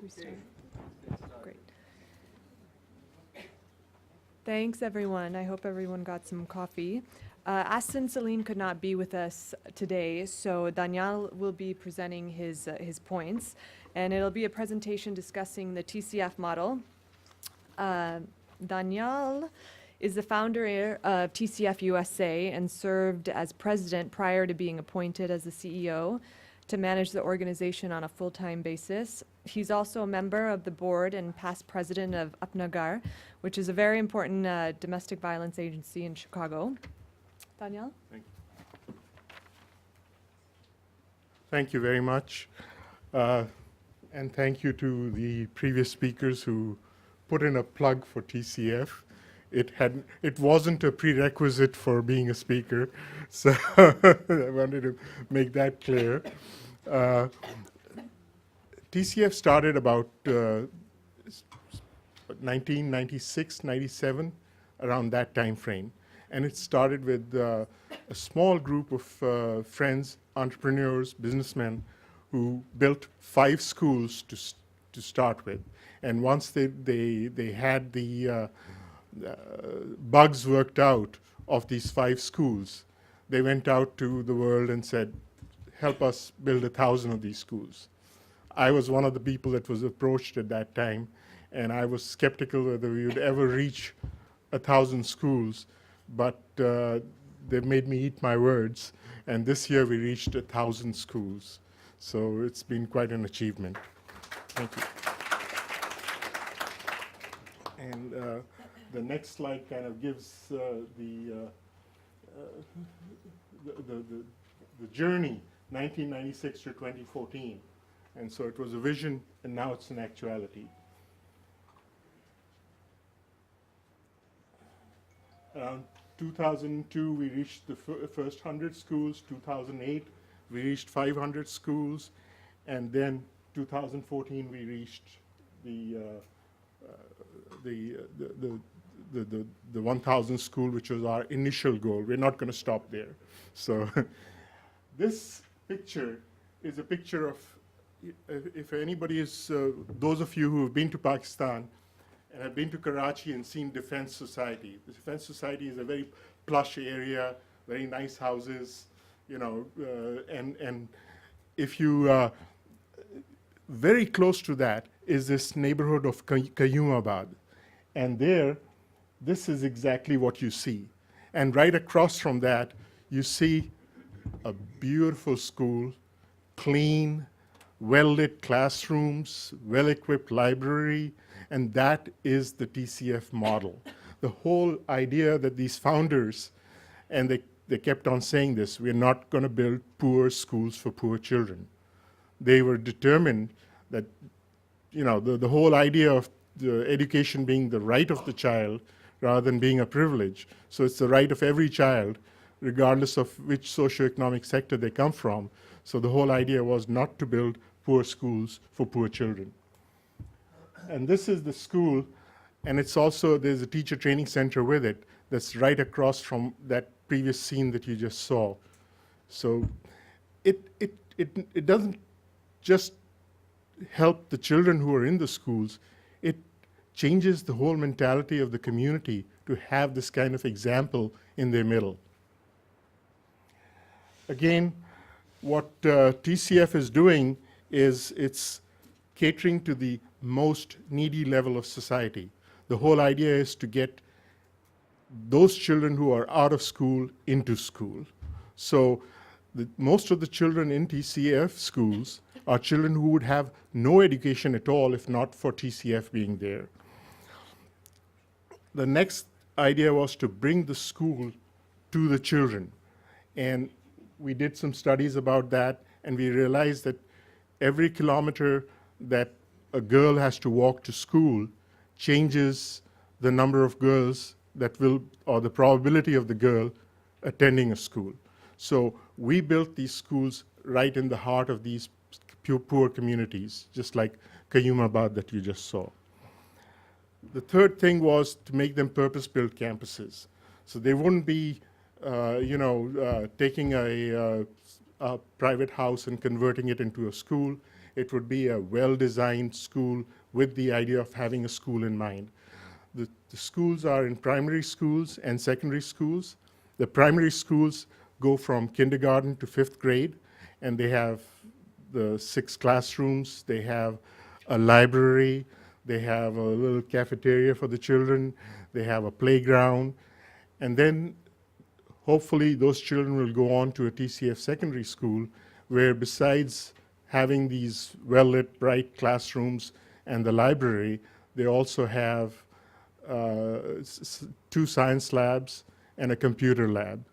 we start? Great. Thanks, everyone. I hope everyone got some coffee. Aston Salim could not be with us today, so Daniel will be presenting his points, and it'll be a presentation discussing the TCF model. Daniel is the founder of TCF USA and served as president prior to being appointed as the CEO to manage the organization on a full-time basis. He's also a member of the board and past president of Apnagar, which is a very important domestic violence agency in Chicago. Daniel? Thank you. Thank you very much. And thank you to the previous speakers who put in a plug for TCF. It wasn't a prerequisite for being a speaker, so I wanted to make that clear. TCF started about 1996, 97, around that time frame. And it started with a small group of friends, entrepreneurs, businessmen, who built 5 schools to start with. And once they had the bugs worked out of these 5 schools, they went out to the world and said, help us build 1,000 of these schools. I was one of the people that was approached at that time, and I was skeptical whether we would ever reach 1,000 schools, but they made me eat my words, and this year we reached 1,000 schools. So it's been quite an achievement. Thank you. And the next slide kind of gives the journey, 1996 to 2014. And so it was a vision, and now it's an actuality. Around 2002, we reached the first 100 schools. 2008, we reached 500 schools. And then 2014, we reached the 1,000 school, which was our initial goal. We're not going to stop there. So this picture is a picture of, if anybody is, those of you who have been to Pakistan and have been to Karachi and seen Defense Society. The Defense Society is a very plush area, very nice houses, you know, and if you, very close to that is this neighborhood of Qayyumabad. And there, this is exactly what you see. And right across from that, you see a beautiful school, clean, well-lit classrooms, well-equipped library, and that is the TCF model. The whole idea that these founders, and they kept on saying this, we're not going to build poor schools for poor children. They were determined that, you know, the whole idea of the education being the right of the child rather than being a privilege. So it's the right of every child, regardless of which socioeconomic sector they come from. So the whole idea was not to build poor schools for poor children. And this is the school, and it's also, there's a teacher training center with it that's right across from that previous scene that you just saw. So it doesn't just help the children who are in the schools, it changes the whole mentality of the community to have this kind of example in their middle. Again, what TCF is doing is it's catering to the most needy level of society. The whole idea is to get those children who are out of school into school. So most of the children in TCF schools are children who would have no education at all if not for TCF being there. The next idea was to bring the school to the children. And we did some studies about that, and we realized that every kilometer that a girl has to walk to school changes the number of girls that will, or the probability of the girl attending a school. So we built these schools right in the heart of these poor communities, just like Qayyumabad that you just saw. The third thing was to make them purpose-built campuses. So they wouldn't be, taking a private house and converting it into a school. It would be a well-designed school with the idea of having a school in mind. The schools are in primary schools and secondary schools. The primary schools go from kindergarten to 5th grade, and they have the 6 classrooms, they have a library, they have a little cafeteria for the children, they have a playground, and then hopefully those children will go on to a TCF secondary school where besides having these well-lit, bright classrooms and the library, they also have 2 science labs and a computer lab.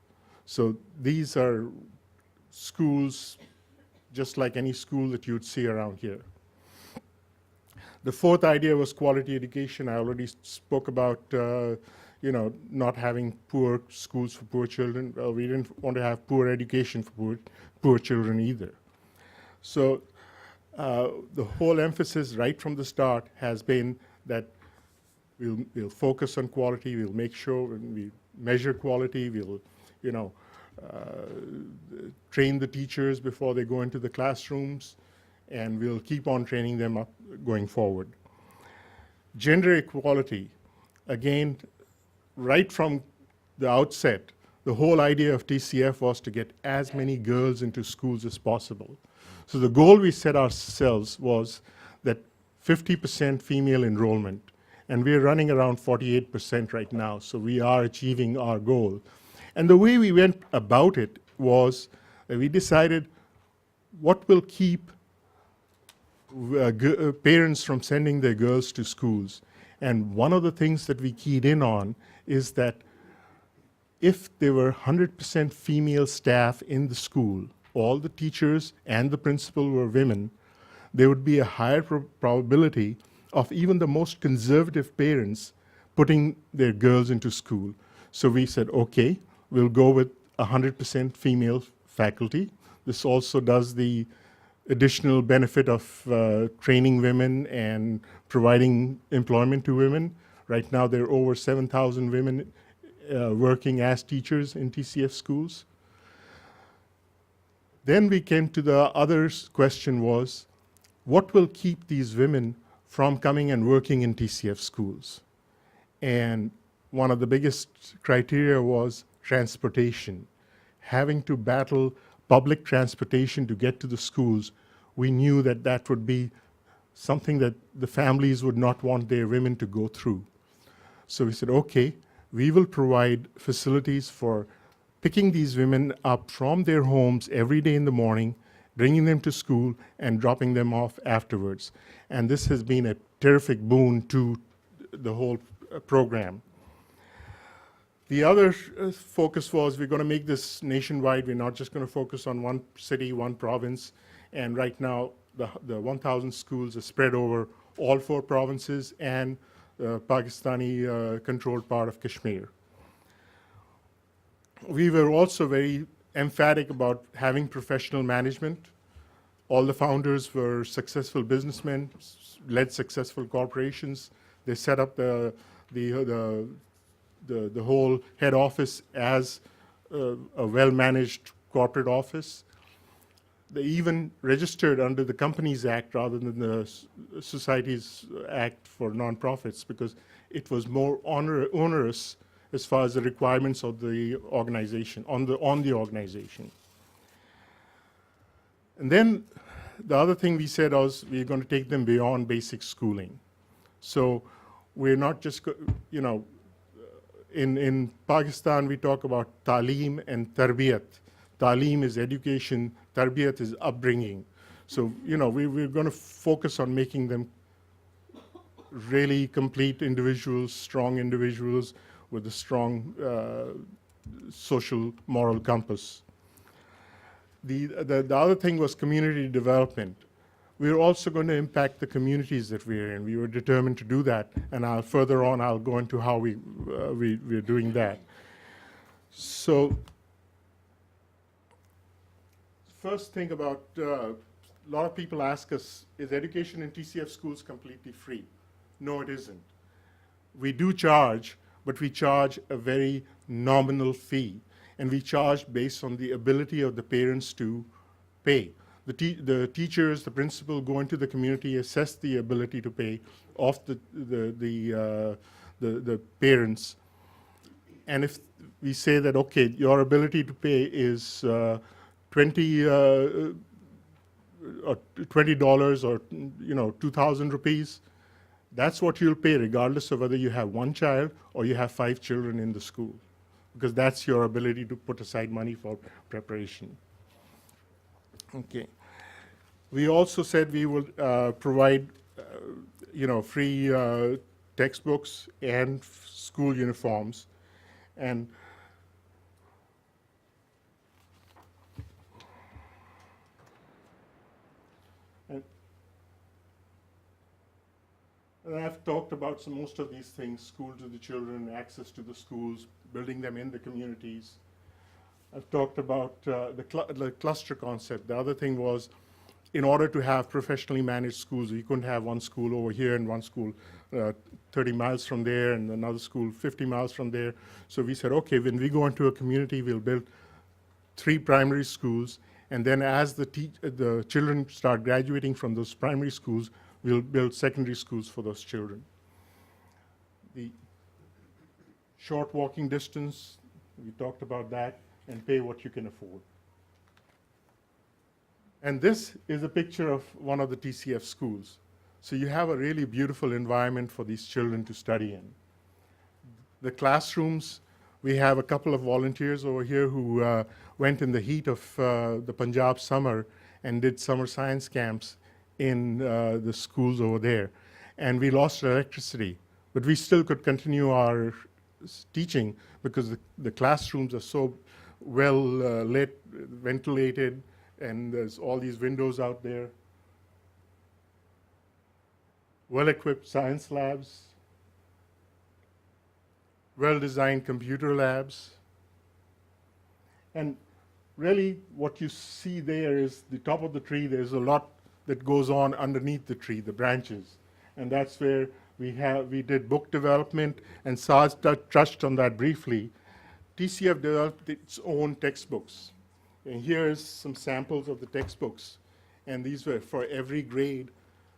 So these are schools just like any school that you'd see around here. The 4th idea was quality education. I already spoke about not having poor schools for poor children. Well, we didn't want to have poor education for poor children either. So the whole emphasis right from the start has been that we'll focus on quality, we'll make sure we measure quality, we'll train the teachers before they go into the classrooms, and we'll keep on training them up going forward. Gender equality, again, right from the outset, the whole idea of TCF was to get as many girls into schools as possible. So the goal we set ourselves was that 50% female enrollment, and we're running around 48% right now, so we are achieving our goal. And the way we went about it was that we decided what will keep parents from sending their girls to schools. And one of the things that we keyed in on is that if there were 100% female staff in the school, all the teachers and the principal were women, there would be a higher probability of even the most conservative parents putting their girls into school. So we said, okay, we'll go with 100% female faculty. This also does the additional benefit of training women and providing employment to women. Right now, there are over 7,000 women working as teachers in TCF schools. Then we came to the other question was, what will keep these women from coming and working in TCF schools? And one of the biggest criteria was transportation. Having to battle public transportation to get to the schools, we knew that that would be something that the families would not want their women to go through. So we said, okay, we will provide facilities for picking these women up from their homes every day in the morning, bringing them to school, and dropping them off afterwards. And this has been a terrific boon to the whole program. The other focus was we're going to make this nationwide. We're not just going to focus on one city, one province. And right now, the 1,000 schools are spread over all 4 provinces and Pakistani-controlled part of Kashmir. We were also very emphatic about having professional management. All the founders were successful businessmen, led successful corporations. They set up the whole head office as a well-managed corporate office. They even registered under the Companies Act rather than the Societies Act for nonprofits because it was more onerous as far as the requirements of the organization, on the organization. And then the other thing we said was we're going to take them beyond basic schooling. So we're not just, in Pakistan we talk about Taaleem and Tarbiyat. Taaleem is education, Tarbiyat is upbringing. So, we're going to focus on making them really complete individuals, strong individuals with a strong social moral compass. The other thing was community development. We were also going to impact the communities that we're in. We were determined to do that, and further on I'll go into how we're doing that. So, first thing about, a lot of people ask us, is education in TCF schools completely free? No, it isn't. We do charge, but we charge a very nominal fee, and we charge based on the ability of the parents to pay. The teachers, the principal go into the community, assess the ability to pay of the parents. And if we say that, okay, your ability to pay is 20 or $20 or 2,000 rupees, that's what you'll pay regardless of whether you have one child or you have 5 children in the school, because that's your ability to put aside money for preparation. Okay. We also said we would provide free textbooks and school uniforms. And I've talked about most of these things: school to the children, access to the schools, building them in the communities. I've talked about the cluster concept. The other thing was, in order to have professionally managed schools, you couldn't have one school over here and one school 30 miles from there and another school 50 miles from there. So we said, okay, when we go into a community, we'll build 3 primary schools, and then as the children start graduating from those primary schools, we'll build secondary schools for those children. The short walking distance, we talked about that, and pay what you can afford. And this is a picture of one of the TCF schools. So you have a really beautiful environment for these children to study in. The classrooms, we have a couple of volunteers over here who went in the heat of the Punjab summer and did summer science camps in the schools over there. And we lost electricity, but we still could continue our teaching because the classrooms are so well lit, ventilated, and there's all these windows out there. Well-equipped science labs, well-designed computer labs. And really what you see there is the top of the tree. There's a lot that goes on underneath the tree, the branches. And that's where we did book development, and Saj touched on that briefly. TCF developed its own textbooks. And here's some samples of the textbooks. And these were for every grade.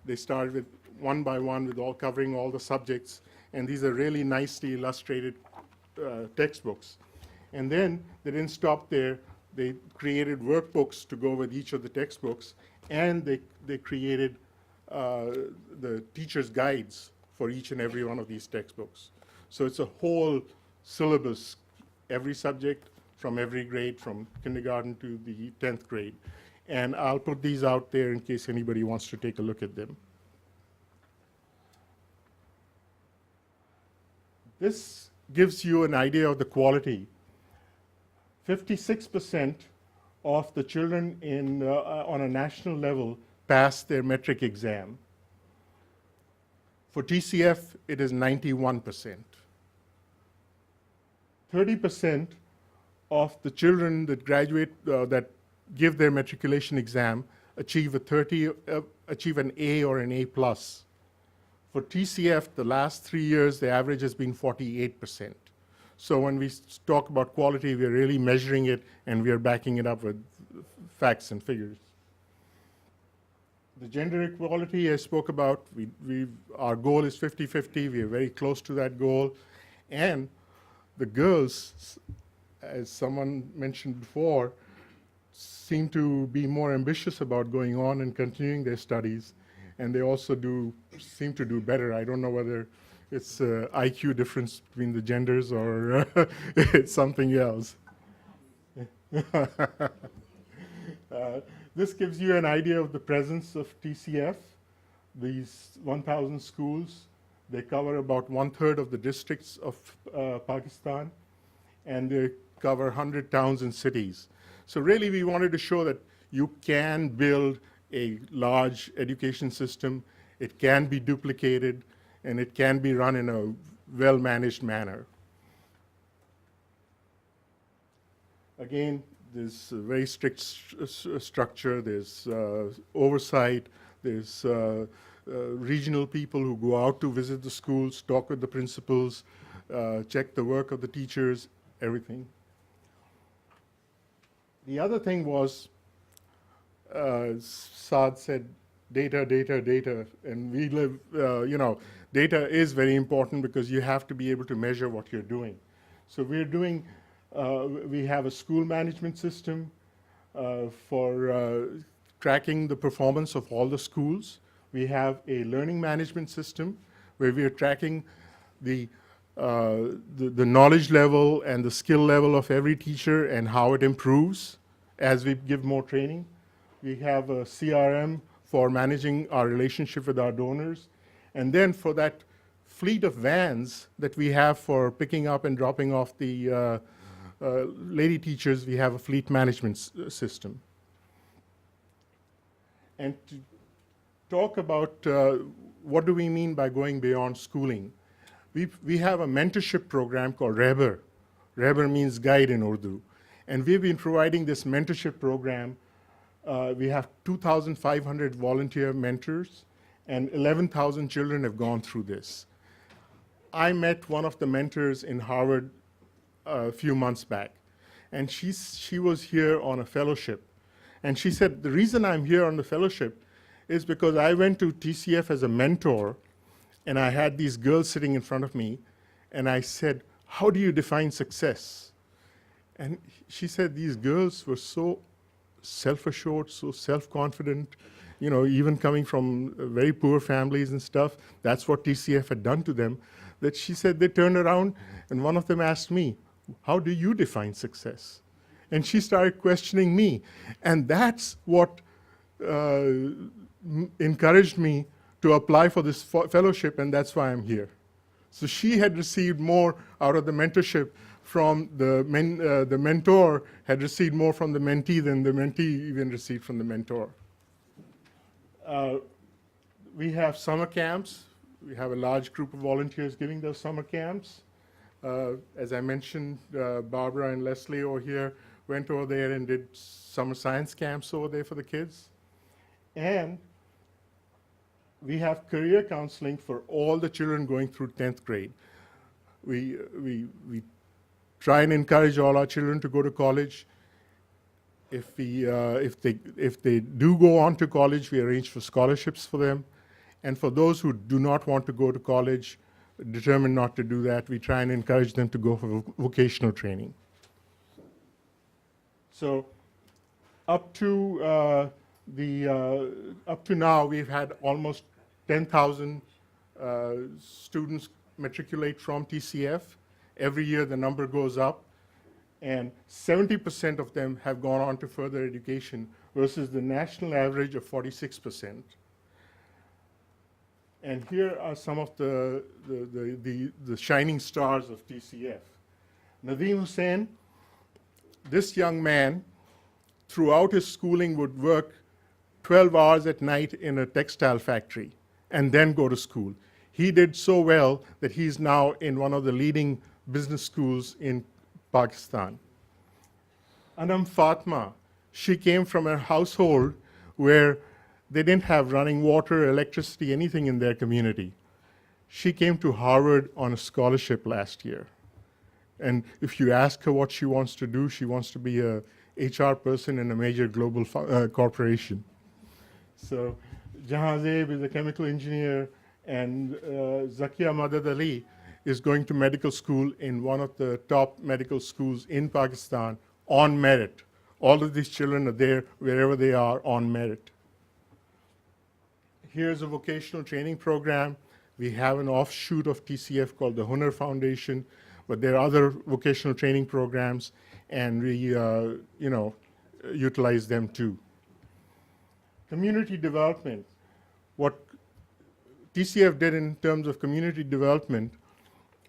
They started with one by one with covering all the subjects. And these are really nicely illustrated textbooks. And then they didn't stop there. They created workbooks to go with each of the textbooks. And they created the teacher's guides for each and every one of these textbooks. So it's a whole syllabus, every subject from every grade, from kindergarten to the 10th grade. And I'll put these out there in case anybody wants to take a look at them. This gives you an idea of the quality. 56% of the children on a national level pass their metric exam. For TCF, it is 91%. 30% of the children that graduate, that give their matriculation exam, achieve an A or an A+. For TCF, the last 3 years, the average has been 48%. So when we talk about quality, we're really measuring it, and we are backing it up with facts and figures. The gender equality I spoke about, our goal is 50-50. We are very close to that goal. And the girls, as someone mentioned before, seem to be more ambitious about going on and continuing their studies. And they also seem to do better. I don't know whether it's an IQ difference between the genders or it's something else. This gives you an idea of the presence of TCF. These 1,000 schools, they cover about 1/3 of the districts of Pakistan, and they cover 100 towns and cities. So really we wanted to show that you can build a large education system, it can be duplicated, and it can be run in a well-managed manner. Again, there's a very strict structure, there's oversight, there's regional people who go out to visit the schools, talk with the principals, check the work of the teachers, everything. The other thing was, Saad said, data, data, data, and we live, data is very important because you have to be able to measure what you're doing. So we have a school management system for tracking the performance of all the schools. We have a learning management system where we are tracking the knowledge level and the skill level of every teacher and how it improves as we give more training. We have a CRM for managing our relationship with our donors. And then for that fleet of vans that we have for picking up and dropping off the lady teachers, we have a fleet management system. And to talk about what do we mean by going beyond schooling, we have a mentorship program called Rehbar. Rehbar means guide in Urdu. And we've been providing this mentorship program. We have 2,500 volunteer mentors, and 11,000 children have gone through this. I met one of the mentors in Harvard a few months back, and she was here on a fellowship. And she said, the reason I'm here on the fellowship is because I went to TCF as a mentor, and I had these girls sitting in front of me, and I said, how do you define success? And she said these girls were so self-assured, so self-confident, even coming from very poor families and stuff. That's what TCF had done to them, that she said they turned around, and one of them asked me, how do you define success? And she started questioning me. And that's what encouraged me to apply for this fellowship, and that's why I'm here. So she had received more out of the mentorship from the mentor had received more from the mentee than the mentee even received from the mentor. We have summer camps. We have a large group of volunteers giving those summer camps. As I mentioned, Barbara and Leslie over here went over there and did summer science camps over there for the kids. And we have career counseling for all the children going through 10th grade. We try and encourage all our children to go to college. If they do go on to college, we arrange for scholarships for them. And for those who do not want to go to college, determined not to do that, we try and encourage them to go for vocational training. So up to now, we've had almost 10,000 students matriculate from TCF. Every year the number goes up, and 70% of them have gone on to further education versus the national average of 46%. And here are some of the shining stars of TCF. Nadeem Hussain, this young man, throughout his schooling would work 12 hours at night in a textile factory and then go to school. He did so well that he's now in one of the leading business schools in Pakistan. Anam Fatma, she came from a household where they didn't have running water, electricity, anything in their community. She came to Harvard on a scholarship last year. And if you ask her what she wants to do, she wants to be a HR person in a major global corporation. So Jahan Zeib is a chemical engineer, and Zakia Madad Ali is going to medical school in one of the top medical schools in Pakistan on merit. All of these children are there wherever they are on merit. Here's a vocational training program. We have an offshoot of TCF called the Hunar Foundation, but there are other vocational training programs, and we utilize them too. Community development. What TCF did in terms of community development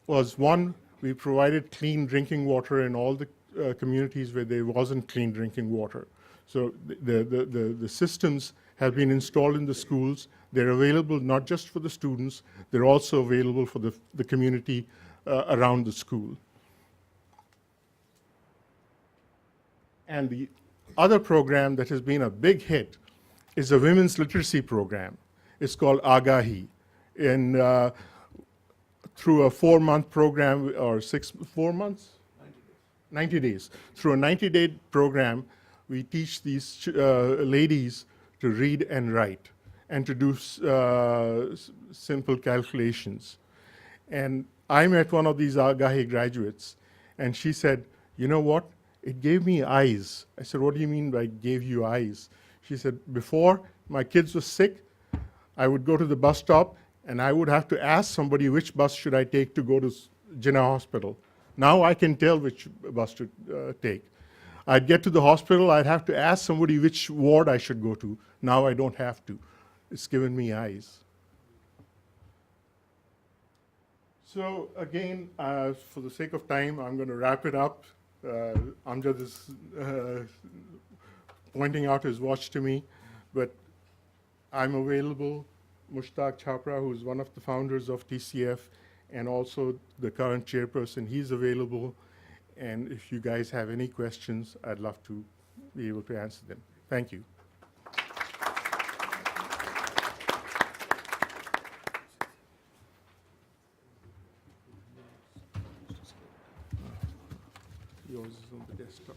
was, one, we provided clean drinking water in all the communities where there wasn't clean drinking water. So the systems have been installed in the schools. They're available not just for the students, they're also available for the community around the school. And the other program that has been a big hit is a women's literacy program. It's called Agahi. And through a 4-month program, or 4 months? 90 days. Through a 90-day program, we teach these ladies to read and write and to do simple calculations. And I met one of these Agahi graduates, and she said, you know what? It gave me eyes. I said, what do you mean by gave you eyes? She said, before my kids were sick, I would go to the bus stop and I would have to ask somebody which bus should I take to go to Jinnah Hospital. Now I can tell which bus to take. I'd get to the hospital, I'd have to ask somebody which ward I should go to. Now I don't have to. It's given me eyes. So again, for the sake of time, I'm going to wrap it up. Amjad is pointing out his watch to me, but I'm available. Mushtaq Chhapra, who's one of the founders of TCF and also the current chairperson, he's available. And if you guys have any questions, I'd love to be able to answer them. Thank you. Yours is on the desktop.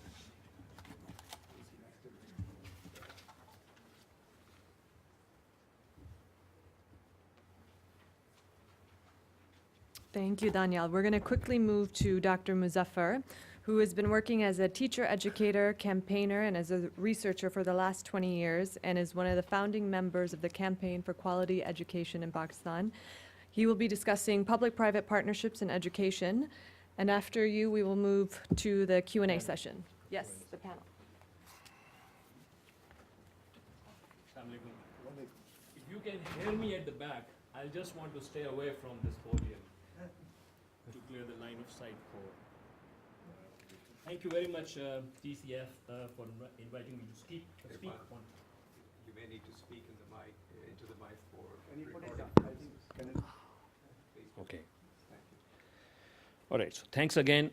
Thank you, Daniel. We're going to quickly move to Dr. Muzaffar, who has been working as a teacher, educator, campaigner, and as a researcher for the last 20 years, and is one of the founding members of the Campaign for Quality Education in Pakistan. He will be discussing public-private partnerships in education, and after you, we will move to the Q&A session. Yes, the panel. If you can hear me at the back, I'll just want to stay away from this podium to clear the line of sight for. Thank you very much, TCF, for inviting me to speak on. You may need to speak in the mic, into the mic for recording. Okay. All right, so thanks again.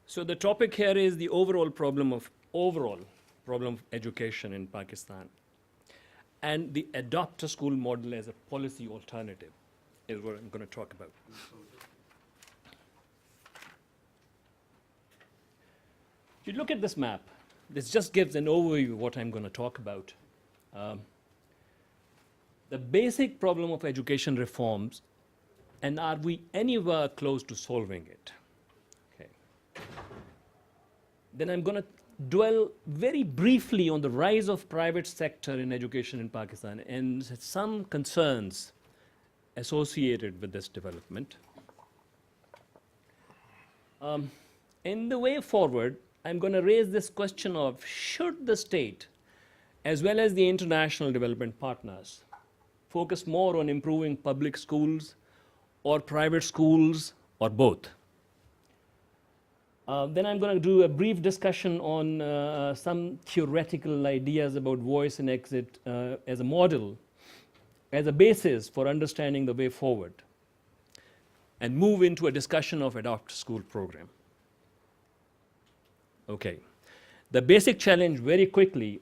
So the topic here is the overall problem of education in Pakistan, and the adopt a school model as a policy alternative is what I'm going to talk about. If you look at this map, this just gives an overview of what I'm going to talk about. The basic problem of education reforms, and are we anywhere close to solving it? Okay. Then I'm going to dwell very briefly on the rise of private sector in education in Pakistan and some concerns associated with this development. In the way forward, I'm going to raise this question of should the state, as well as the international development partners, focus more on improving public schools or private schools or both? Then I'm going to do a brief discussion on some theoretical ideas about voice and exit as a model, as a basis for understanding the way forward, and move into a discussion of Adopt School program. Okay. The basic challenge very quickly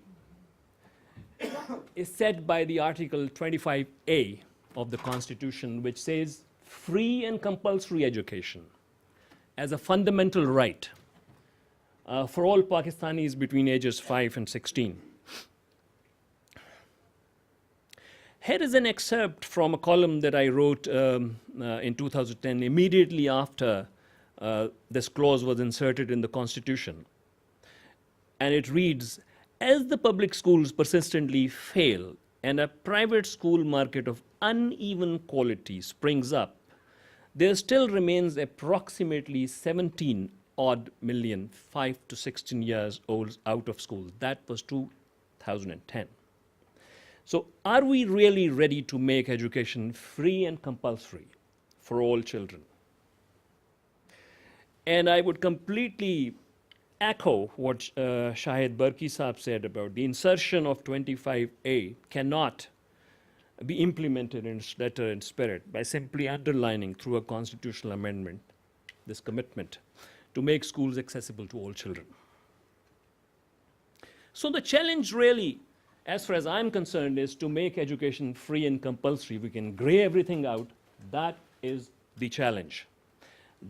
is set by the Article 25A of the Constitution, which says free and compulsory education as a fundamental right for all Pakistanis between ages 5 and 16. Here is an excerpt from a column that I wrote in 2010, immediately after this clause was inserted in the Constitution. And it reads, as the public schools persistently fail and a private school market of uneven quality springs up, there still remains approximately 17 odd million 5 to 16 years olds out of school. That was 2010. So are we really ready to make education free and compulsory for all children? And I would completely echo what Shahid Barki Saab said about the insertion of 25A cannot be implemented in its letter and spirit by simply underlining through a constitutional amendment this commitment to make schools accessible to all children. So the challenge really, as far as I'm concerned, is to make education free and compulsory. We can gray everything out. That is the challenge.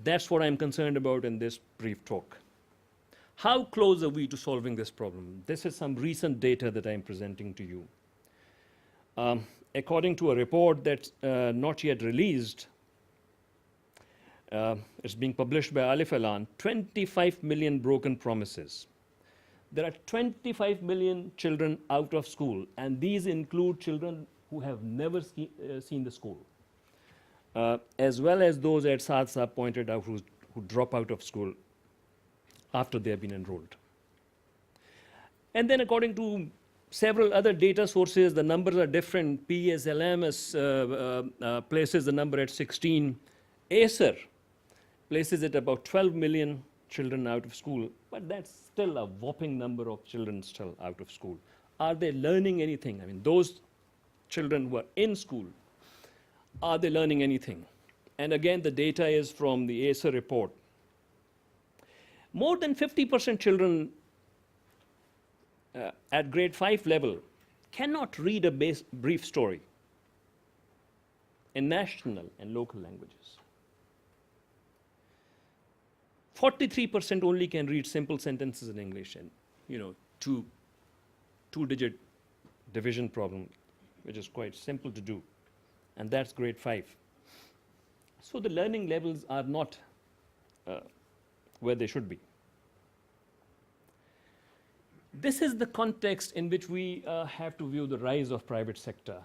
That's what I'm concerned about in this brief talk. How close are we to solving this problem? This is some recent data that I'm presenting to you. According to a report that's not yet released, it's being published by Alif Elan, 25 million broken promises. There are 25 million children out of school, and these include children who have never seen the school, as well as those, as Saad Saab pointed out, who drop out of school after they have been enrolled. And then according to several other data sources, the numbers are different. PSLM places the number at 16. Acer places it about 12 million children out of school, but that's still a whopping number of children still out of school. Are they learning anything? I mean, those children who are in school, are they learning anything? And again, the data is from the Acer report. More than 50% children at grade 5 level cannot read a brief story in national and local languages. 43% only can read simple sentences in English and, two-digit division problem, which is quite simple to do. And that's grade 5. So the learning levels are not where they should be. This is the context in which we have to view the rise of private sector.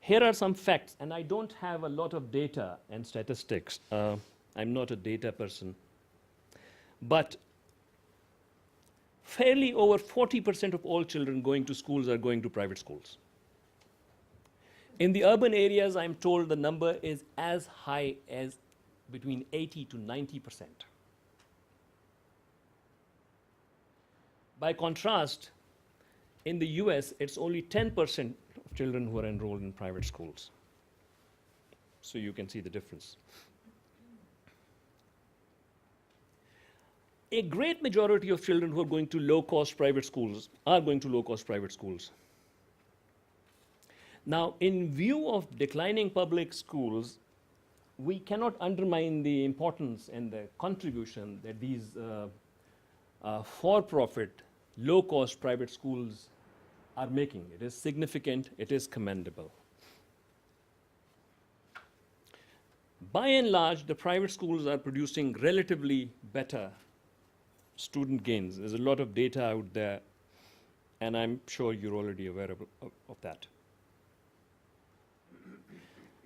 Here are some facts, and I don't have a lot of data and statistics. I'm not a data person. But fairly over 40% of all children going to schools are going to private schools. In the urban areas, I'm told the number is as high as between 80 to 90%. By contrast, in the US, it's only 10% of children who are enrolled in private schools. So you can see the difference. A great majority of children who are going to low-cost private schools are going to low-cost private schools. Now, in view of declining public schools, we cannot undermine the importance and the contribution that these for-profit, low-cost private schools are making. It is significant, it is commendable. By and large, the private schools are producing relatively better student gains. There's a lot of data out there, and I'm sure you're already aware of that.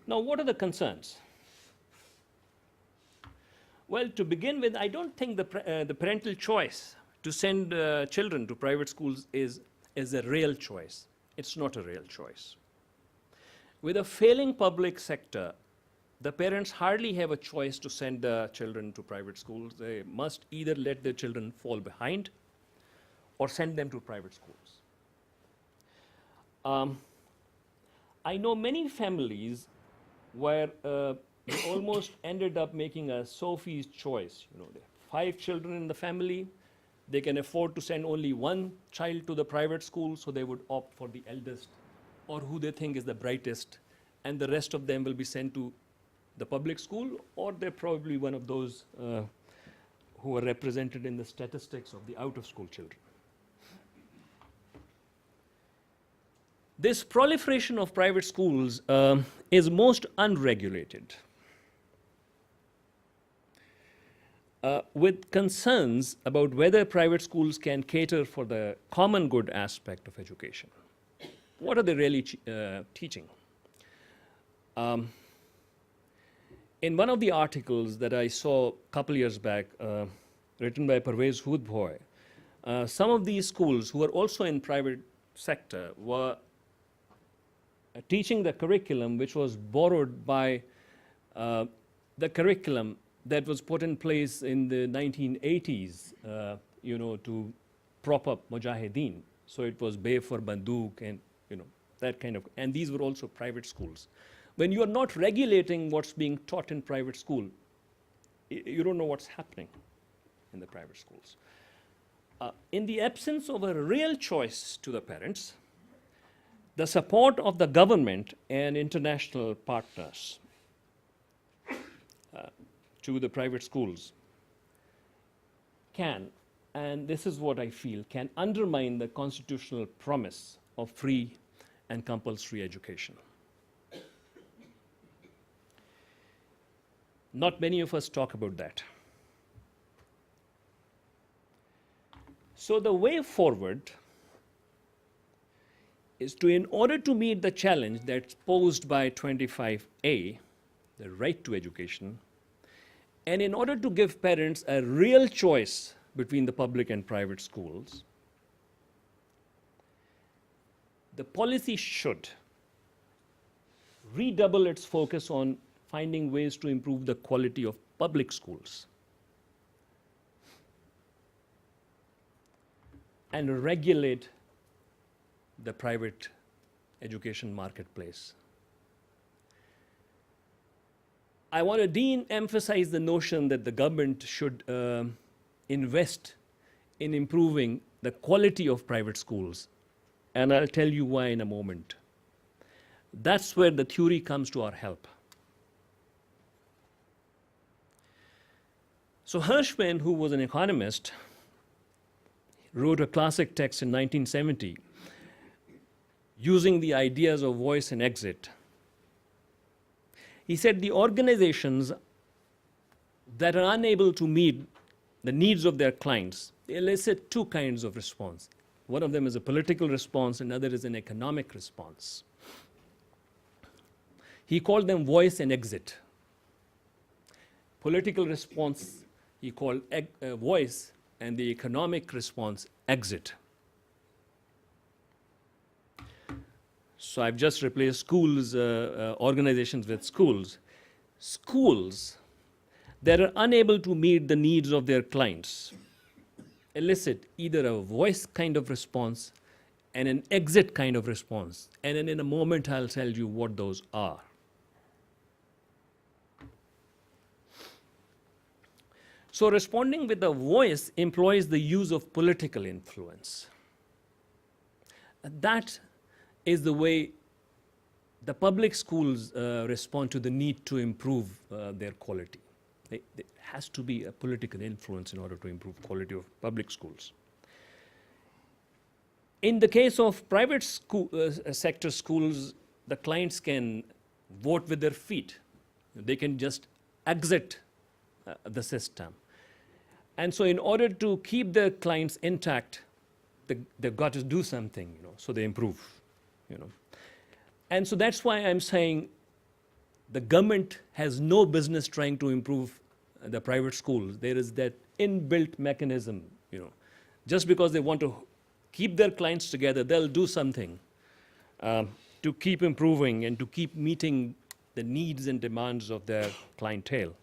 Now, what are the concerns? Well, to begin with, I don't think the parental choice to send children to private schools is a real choice. It's not a real choice. With a failing public sector, the parents hardly have a choice to send the children to private schools. They must either let their children fall behind or send them to private schools. I know many families where they almost ended up making a Sophie's choice. They have 5 children in the family. They can afford to send only one child to the private school, so they would opt for the eldest or who they think is the brightest, and the rest of them will be sent to the public school, or they're probably one of those who are represented in the statistics of the out-of-school children. This proliferation of private schools is most unregulated, with concerns about whether private schools can cater for the common good aspect of education. What are they really teaching? In one of the articles that I saw a couple years back, written by Parvez Hoodbhoy, some of these schools who are also in private sector were teaching the curriculum which was borrowed by the curriculum that was put in place in the 1980s, to prop up Mujahideen. So it was Bay for Bandook and, that kind of, and these were also private schools. When you are not regulating what's being taught in private school, you don't know what's happening in the private schools. In the absence of a real choice to the parents, the support of the government and international partners to the private schools can, and this is what I feel, can undermine the constitutional promise of free and compulsory education. Not many of us talk about that. So the way forward is to, in order to meet the challenge that's posed by 25A, the right to education, and in order to give parents a real choice between the public and private schools, the policy should redouble its focus on finding ways to improve the quality of public schools and regulate the private education marketplace. I want to de-emphasize the notion that the government should invest in improving the quality of private schools, and I'll tell you why in a moment. That's where the theory comes to our help. So Hirschman, who was an economist, wrote a classic text in 1970 using the ideas of voice and exit. He said the organizations that are unable to meet the needs of their clients, they elicit two kinds of response. One of them is a political response, another is an economic response. He called them voice and exit. Political response, he called voice, and the economic response, exit. So I've just replaced schools, organizations with schools. Schools that are unable to meet the needs of their clients elicit either a voice kind of response and an exit kind of response. And then in a moment, I'll tell you what those are. So responding with a voice employs the use of political influence. That is the way the public schools respond to the need to improve their quality. There has to be a political influence in order to improve quality of public schools. In the case of private sector schools, the clients can vote with their feet. They can just exit the system. And so in order to keep their clients intact, they've got to do something, so they improve. And so that's why I'm saying the government has no business trying to improve the private schools. There is that inbuilt mechanism, just because they want to keep their clients together, they'll do something to keep improving and to keep meeting the needs and demands of their clientele.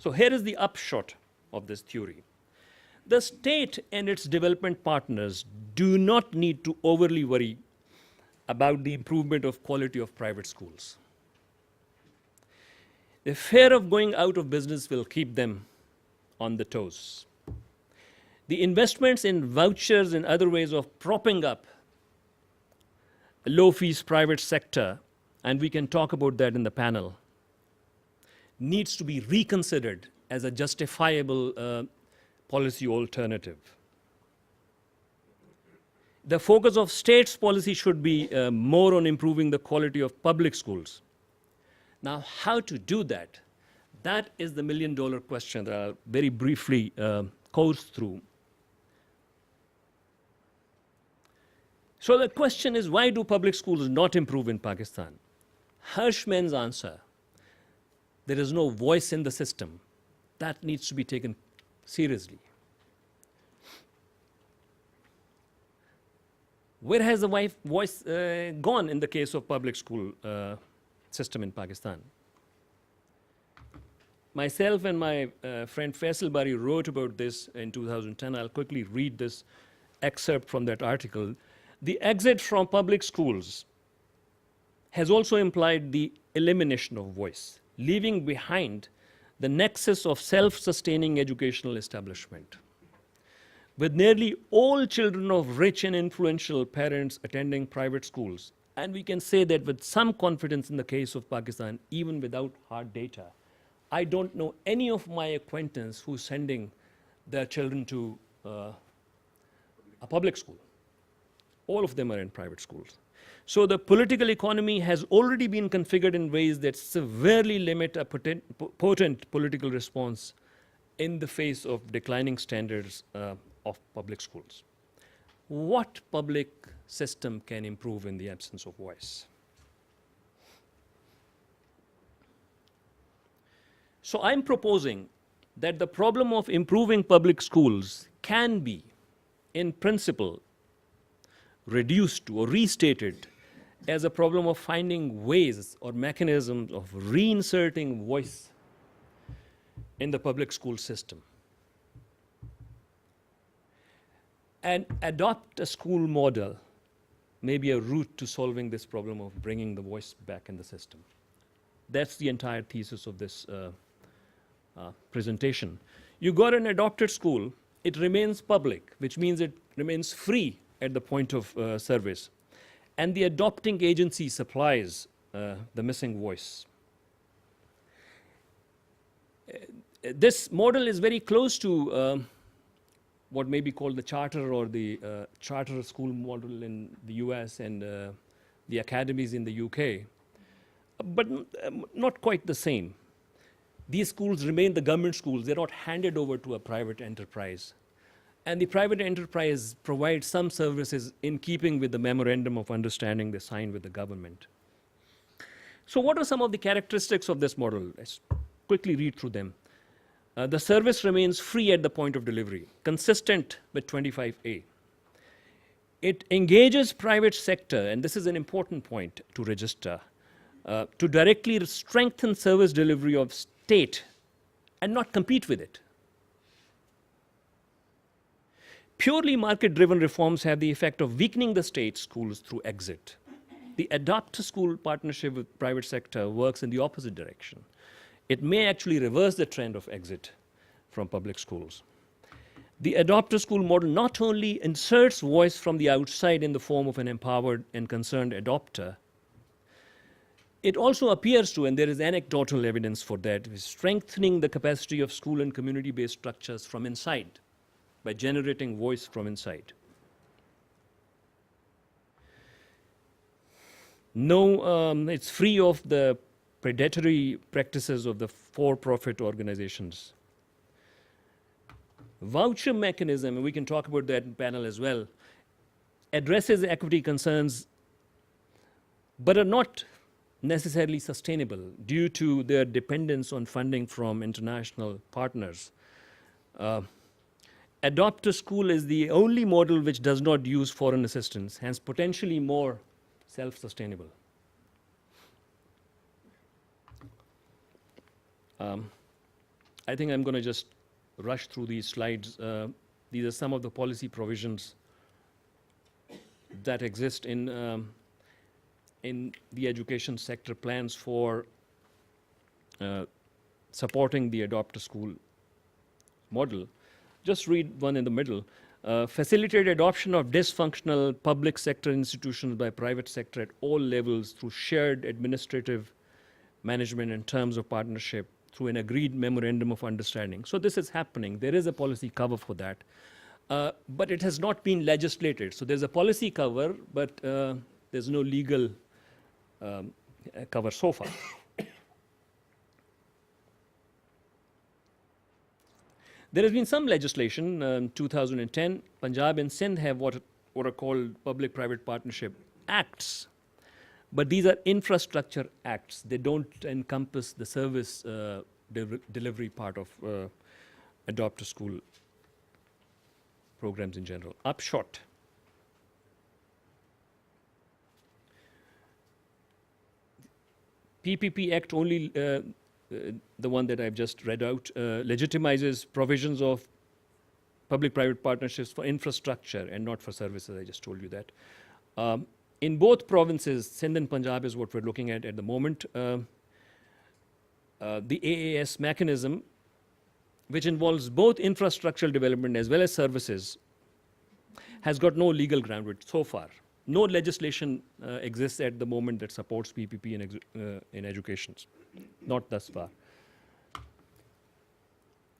So here is the upshot of this theory. The state and its development partners do not need to overly worry about the improvement of quality of private schools. The fear of going out of business will keep them on the toes. The investments in vouchers and other ways of propping up a low-fees private sector, and we can talk about that in the panel, needs to be reconsidered as a justifiable policy alternative. The focus of state's policy should be more on improving the quality of public schools. Now, how to do that? That is the million-dollar question that I'll very briefly course through. So the question is, why do public schools not improve in Pakistan? Hirschman's answer: there is no voice in the system. That needs to be taken seriously. Where has the voice gone in the case of public school system in Pakistan? Myself and my friend Faisal Bari wrote about this in 2010. I'll quickly read this excerpt from that article. The exit from public schools has also implied the elimination of voice, leaving behind the nexus of self-sustaining educational establishment. With nearly all children of rich and influential parents attending private schools, and we can say that with some confidence in the case of Pakistan, even without hard data, I don't know any of my acquaintance who's sending their children to a public school. All of them are in private schools. So the political economy has already been configured in ways that severely limit a potent political response in the face of declining standards of public schools. What public system can improve in the absence of voice? So I'm proposing that the problem of improving public schools can be, in principle, reduced to or restated as a problem of finding ways or mechanisms of reinserting voice in the public school system. And adopt a school model may be a route to solving this problem of bringing the voice back in the system. That's the entire thesis of this presentation. You got an adopted school, it remains public, which means it remains free at the point of service. And the adopting agency supplies the missing voice. This model is very close to what may be called the charter or the charter school model in the US and the academies in the UK, but not quite the same. These schools remain the government schools. They're not handed over to a private enterprise. And the private enterprise provides some services in keeping with the memorandum of understanding they signed with the government. So what are some of the characteristics of this model? Let's quickly read through them. The service remains free at the point of delivery, consistent with 25A. It engages private sector, and this is an important point to register, to directly strengthen service delivery of state and not compete with it. Purely market-driven reforms have the effect of weakening the state schools through exit. The adopt-to-school partnership with private sector works in the opposite direction. It may actually reverse the trend of exit from public schools. The adopt-to-school model not only inserts voice from the outside in the form of an empowered and concerned adopter, it also appears to, and there is anecdotal evidence for that, is strengthening the capacity of school and community-based structures from inside, by generating voice from inside. No, it's free of the predatory practices of the for-profit organizations. Voucher mechanism, and we can talk about that in panel as well, addresses equity concerns, but are not necessarily sustainable due to their dependence on funding from international partners. Adopt-to-school is the only model which does not use foreign assistance, hence potentially more self-sustainable. I think I'm going to just rush through these slides. These are some of the policy provisions that exist in the education sector plans for supporting the adopt-to-school model. Just read one in the middle. Facilitate adoption of dysfunctional public sector institutions by private sector at all levels through shared administrative management and terms of partnership through an agreed memorandum of understanding. So this is happening. There is a policy cover for that. But it has not been legislated. So there's a policy cover, but there's no legal cover so far. There has been some legislation. In 2010, Punjab and Sindh have what are called public-private partnership acts. But these are infrastructure acts. They don't encompass the service delivery part of adopt-to-school programs in general. Upshot. PPP Act only, the one that I've just read out, legitimizes provisions of public-private partnerships for infrastructure and not for services. I just told you that. In both provinces, Sindh and Punjab is what we're looking at the moment. The AAS mechanism, which involves both infrastructural development as well as services, has got no legal ground so far. No legislation exists at the moment that supports PPP in education, not thus far.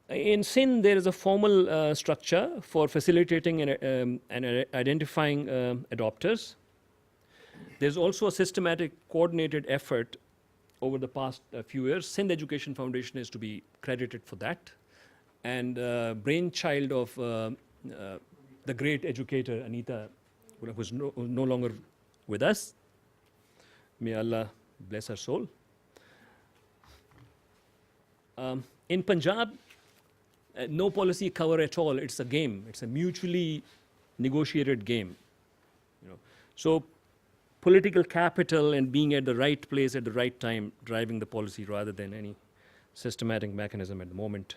In Sindh, there is a formal structure for facilitating and identifying adopters. There's also a systematic, coordinated effort over the past few years. Sindh Education Foundation is to be credited for that. And brainchild of the great educator, Anita, who's no longer with us. May Allah bless her soul. In Punjab, no policy cover at all. It's a game. It's a mutually negotiated game. So political capital and being at the right place at the right time driving the policy rather than any systematic mechanism at the moment.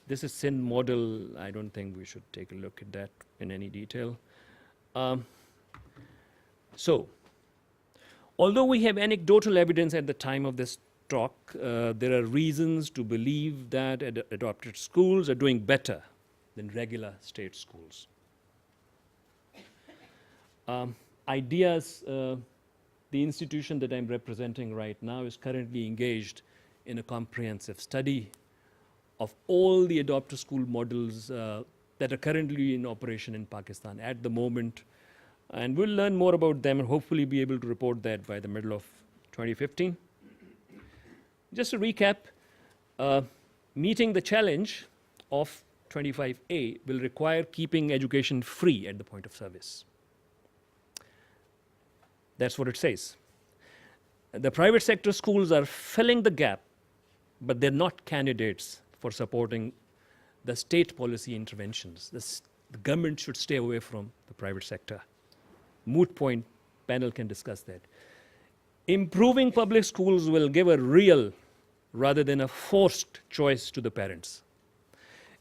This is Sindh model. I don't think we should take a look at that in any detail. So, although we have anecdotal evidence at the time of this talk, there are reasons to believe that adopted schools are doing better than regular state schools. Ideas, the institution that I'm representing right now is currently engaged in a comprehensive study of all the adopter school models that are currently in operation in Pakistan at the moment. And we'll learn more about them and hopefully be able to report that by the middle of 2015. Just to recap, meeting the challenge of 25A will require keeping education free at the point of service. That's what it says. The private sector schools are filling the gap, but they're not candidates for supporting the state policy interventions. The government should stay away from the private sector. Moot point, panel can discuss that. Improving public schools will give a real rather than a forced choice to the parents.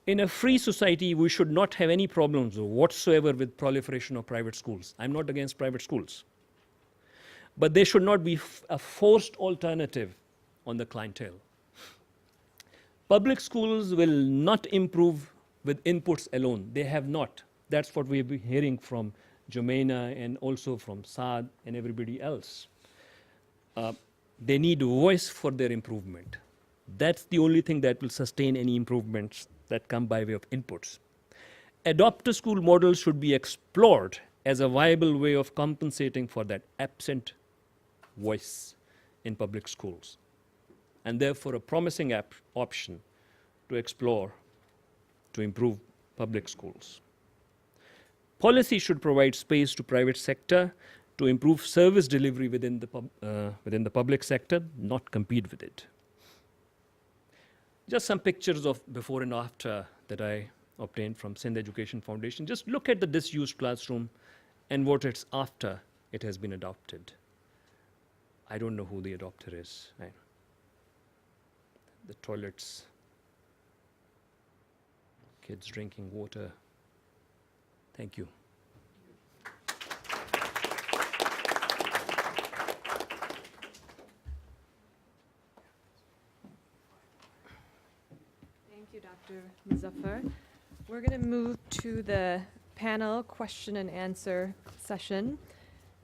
In a free society, we should not have any problems whatsoever with proliferation of private schools. I'm not against private schools. But they should not be a forced alternative on the clientele. Public schools will not improve with inputs alone. They have not. That's what we've been hearing from Jumaina and also from Saad and everybody else. They need voice for their improvement. That's the only thing that will sustain any improvements that come by way of inputs. Adopter school models should be explored as a viable way of compensating for that absent voice in public schools, and therefore a promising option to explore to improve public schools. Policy should provide space to private sector to improve service delivery within the public sector, not compete with it. Just some pictures of before and after that I obtained from Sindh Education Foundation. Just look at the disused classroom and what it's after it has been adopted. I don't know who the adopter is. The toilets, kids drinking water. Thank you. Thank you, Dr. Muzaffar. We're going to move to the panel question and answer session.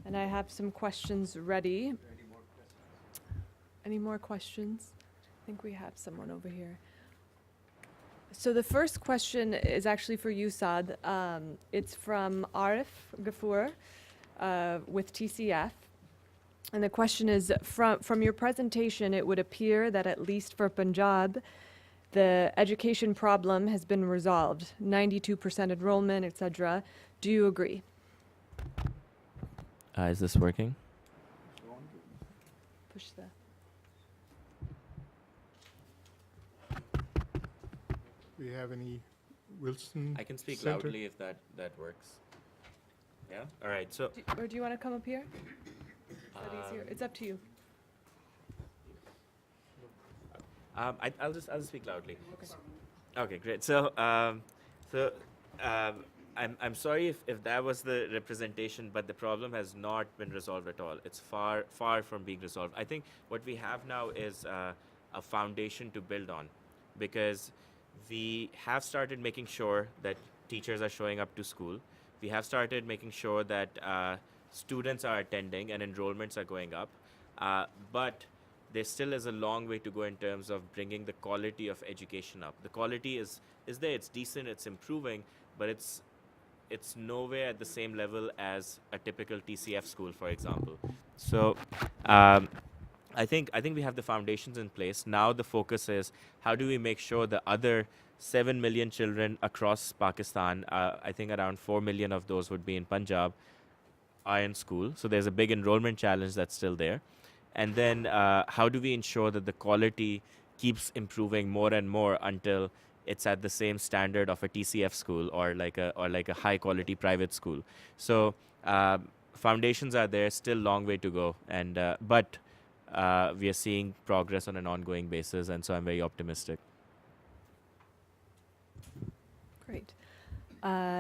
And I have some questions ready. Any more questions? I think we have someone over here. So the first question is actually for you, Saad. It's from Arif Ghafoor with TCF. And the question is, from your presentation, it would appear that at least for Punjab, the education problem has been resolved, 92% enrollment, etc. Do you agree? Is this working? Push the... We have any Wilson? I can speak Center? loudly if that works. Yeah? All right. So, Or do you want to come up here? Is that easier? It's up to you. I'll just speak loudly. Okay. Okay, great. So, I'm sorry if that was the representation, but the problem has not been resolved at all. It's far from being resolved. I think what we have now is a foundation to build on, because we have started making sure that teachers are showing up to school. We have started making sure that students are attending and enrollments are going up. But there still is a long way to go in terms of bringing the quality of education up. The quality is there, it's decent, it's improving, but it's nowhere at the same level as a typical TCF school, for example. So I think we have the foundations in place. Now the focus is how do we make sure the other 7 million children across Pakistan, I think around 4 million of those would be in Punjab, are in school. So there's a big enrollment challenge that's still there. And then how do we ensure that the quality keeps improving more and more until it's at the same standard of a TCF school or like a high quality private school. So foundations are there, still long way to go, and but we are seeing progress on an ongoing basis, and so I'm very optimistic. Great.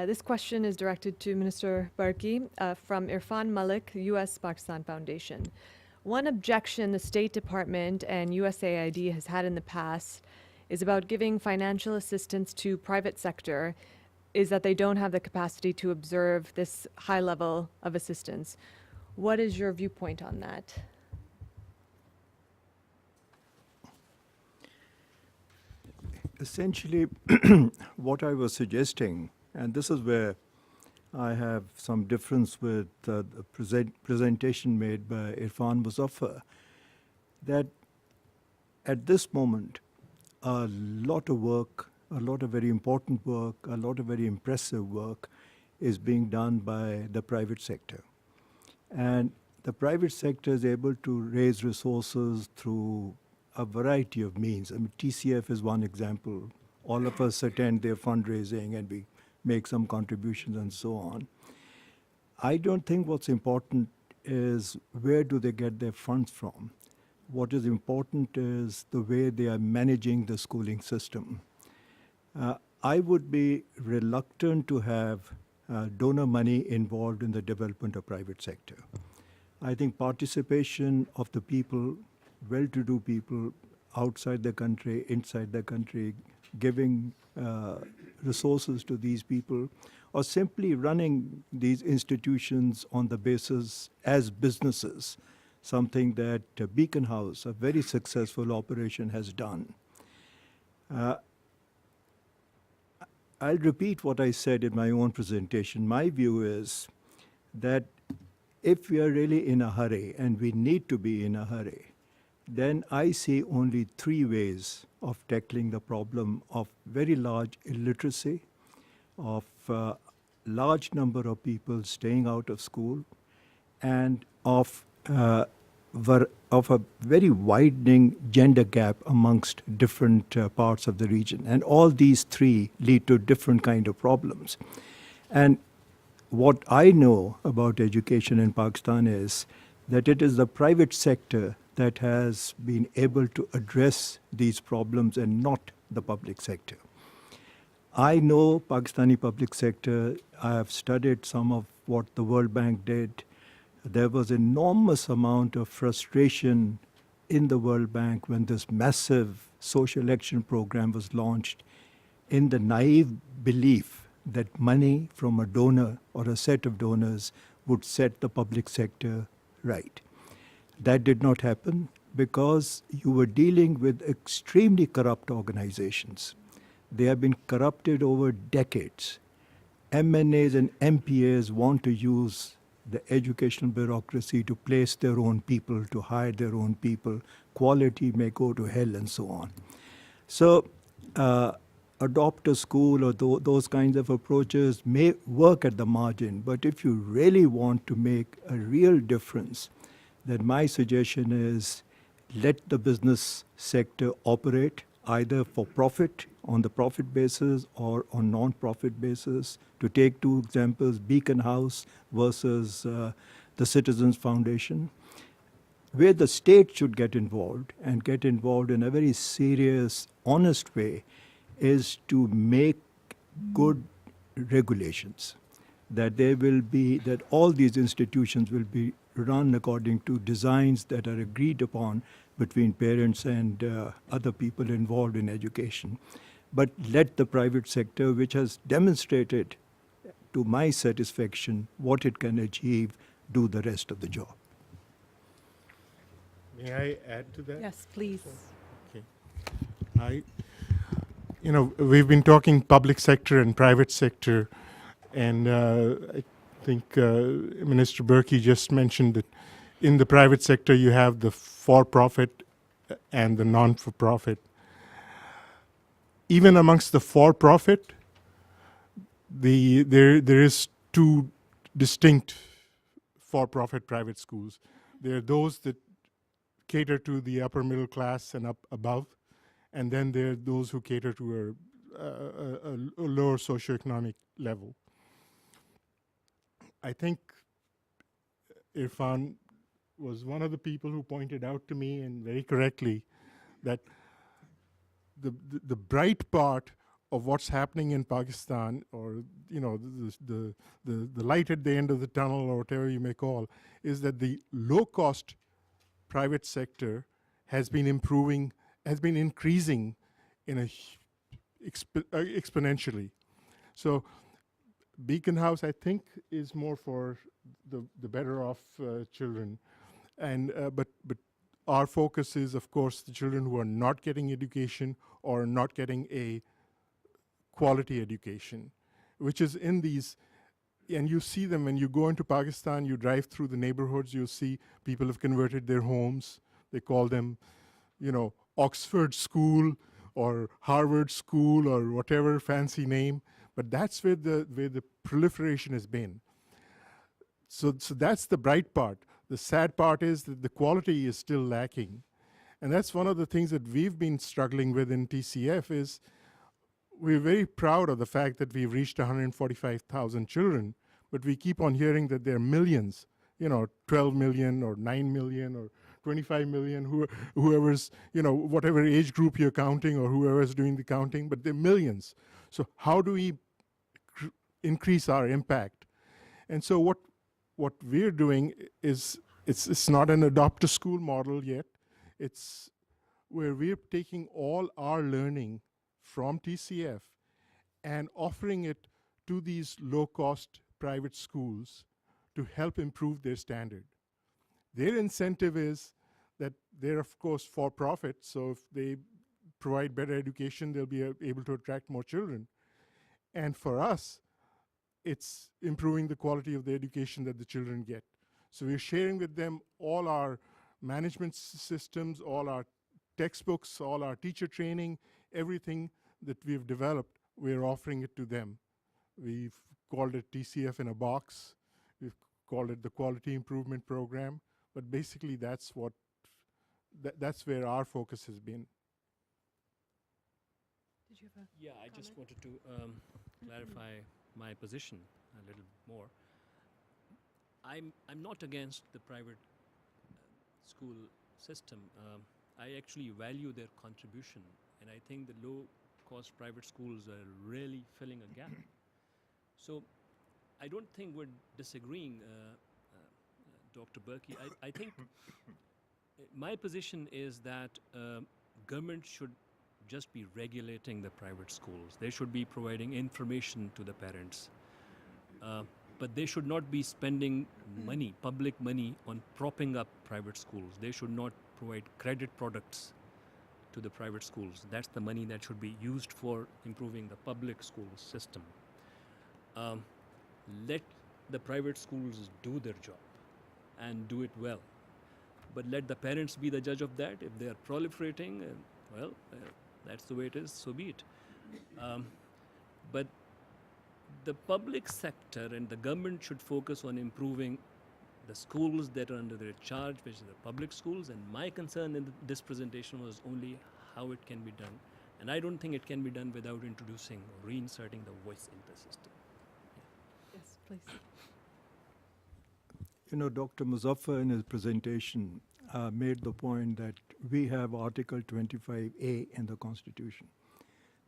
This question is directed to Minister Barki from Irfan Malik, U.S. Pakistan Foundation. One objection the State Department and USAID has had in the past is about giving financial assistance to private sector is that they don't have the capacity to observe this high level of assistance. What is your viewpoint on that? Essentially, what I was suggesting, and this is where I have some difference with the presentation made by Irfan Muzaffar, that at this moment, a lot of work, a lot of very important work, a lot of very impressive work is being done by the private sector. And the private sector is able to raise resources through a variety of means. I mean, TCF is one example. All of us attend their fundraising and we make some contributions and so on. I don't think what's important is where do they get their funds from. What is important is the way they are managing the schooling system. I would be reluctant to have donor money involved in the development of private sector. I think participation of the people, well-to-do people outside the country, inside the country, giving resources to these people, or simply running these institutions on the basis as businesses, something that Beacon House, a very successful operation, has done. I'll repeat what I said in my own presentation. My view is that if we are really in a hurry, and we need to be in a hurry, then I see only three ways of tackling the problem of very large illiteracy, of large number of people staying out of school, and of a very widening gender gap amongst different parts of the region. And all these three lead to different kind of problems. And what I know about education in Pakistan is that it is the private sector that has been able to address these problems and not the public sector. I know Pakistani public sector. I have studied some of what the World Bank did. There was enormous amount of frustration in the World Bank when this massive social action program was launched in the naive belief that money from a donor or a set of donors would set the public sector right. That did not happen because you were dealing with extremely corrupt organizations. They have been corrupted over decades. MNAs and MPAs want to use the educational bureaucracy to place their own people, to hire their own people. Quality may go to hell and so on. So adopt a school or those kinds of approaches may work at the margin, but if you really want to make a real difference, then my suggestion is let the business sector operate either for profit, on the profit basis, or on non-profit basis. To take two examples, Beacon House versus the Citizens Foundation, where the state should get involved and get involved in a very serious, honest way, is to make good regulations, that there will be, that all these institutions will be run according to designs that are agreed upon between parents and other people involved in education. But let the private sector, which has demonstrated to my satisfaction what it can achieve, do the rest of the job. May I add to that? Yes, please. Okay. We've been talking public sector and private sector, and I think Minister Berkey just mentioned that in the private sector you have the for-profit and the non-for-profit. Even amongst the for-profit, there is two distinct for-profit private schools. There are those that cater to the upper middle class and up above, and then there are those who cater to a lower socioeconomic level. I think Irfan was one of the people who pointed out to me, and very correctly, that the bright part of what's happening in Pakistan, or the light at the end of the tunnel, or whatever you may call, is that the low-cost private sector has been increasing in exponentially. So Beacon House, I think, is more for the better off children, and but our focus is, of course, the children who are not getting education or not getting a quality education, which is in these. And you see them when you go into Pakistan, you drive through the neighborhoods, you'll see people have converted their homes. They call them, Oxford School or Harvard School or whatever fancy name. But that's where the proliferation has been. So that's the bright part. The sad part is that the quality is still lacking. And that's one of the things that we've been struggling with in TCF is we're very proud of the fact that we've reached 145,000 children, but we keep on hearing that there are millions, 12 million or 9 million or 25 million, whoever's, whatever age group you're counting or whoever's doing the counting, but there are millions. So how do we increase our impact? And so what we're doing is, it's not an adopt a school model yet. It's where we're taking all our learning from TCF and offering it to these low-cost private schools to help improve their standard. Their incentive is that they're, of course, for-profit, so if they provide better education, they'll be able to attract more children. And for us, it's improving the quality of the education that the children get. So we're sharing with them all our management systems, all our textbooks, all our teacher training, everything that we've developed, we're offering it to them. We've called it TCF in a box. We've called it the Quality Improvement Program. But basically, that's where our focus has been. Did you have a Yeah, I just wanted to clarify my position a little more. I'm not against the private school system. I actually value their contribution, and I think the low-cost private schools are really filling a gap. So I don't think we're disagreeing, Dr. Berkey. I think my position is that government should just be regulating the private schools. They should be providing information to the parents. But they should not be spending money, public money, on propping up private schools. They should not provide credit products to the private schools. That's the money that should be used for improving the public school system. Let the private schools do their job and do it well. But let the parents be the judge of that. If they are proliferating, that's the way it is, so be it. But the public sector and the government should focus on improving the schools that are under their charge, which are the public schools. And my concern in this presentation was only how it can be done. And I don't think it can be done without introducing or reinserting the voice in the system. Yes, please. Dr. Muzaffar in his presentation made the point that we have Article 25A in the Constitution,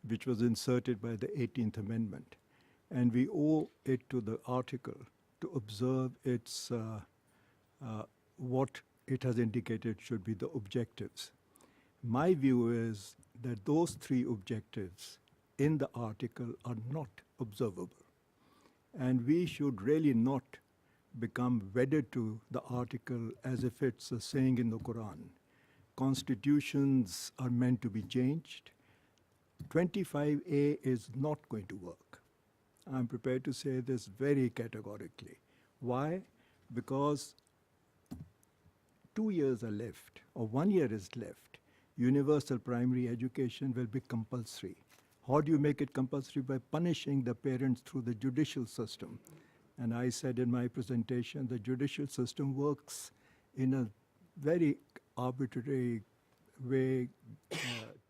which was inserted by the 18th Amendment. And we owe it to the article to observe its what it has indicated should be the objectives. My view is that those three objectives in the article are not observable. And we should really not become wedded to the article as if it's a saying in the Quran. Constitutions are meant to be changed. 25A is not going to work. I'm prepared to say this very categorically. Why? Because 2 years are left, or 1 year is left. Universal primary education will be compulsory. How do you make it compulsory? By punishing the parents through the judicial system. And I said in my presentation, the judicial system works in a very arbitrary way,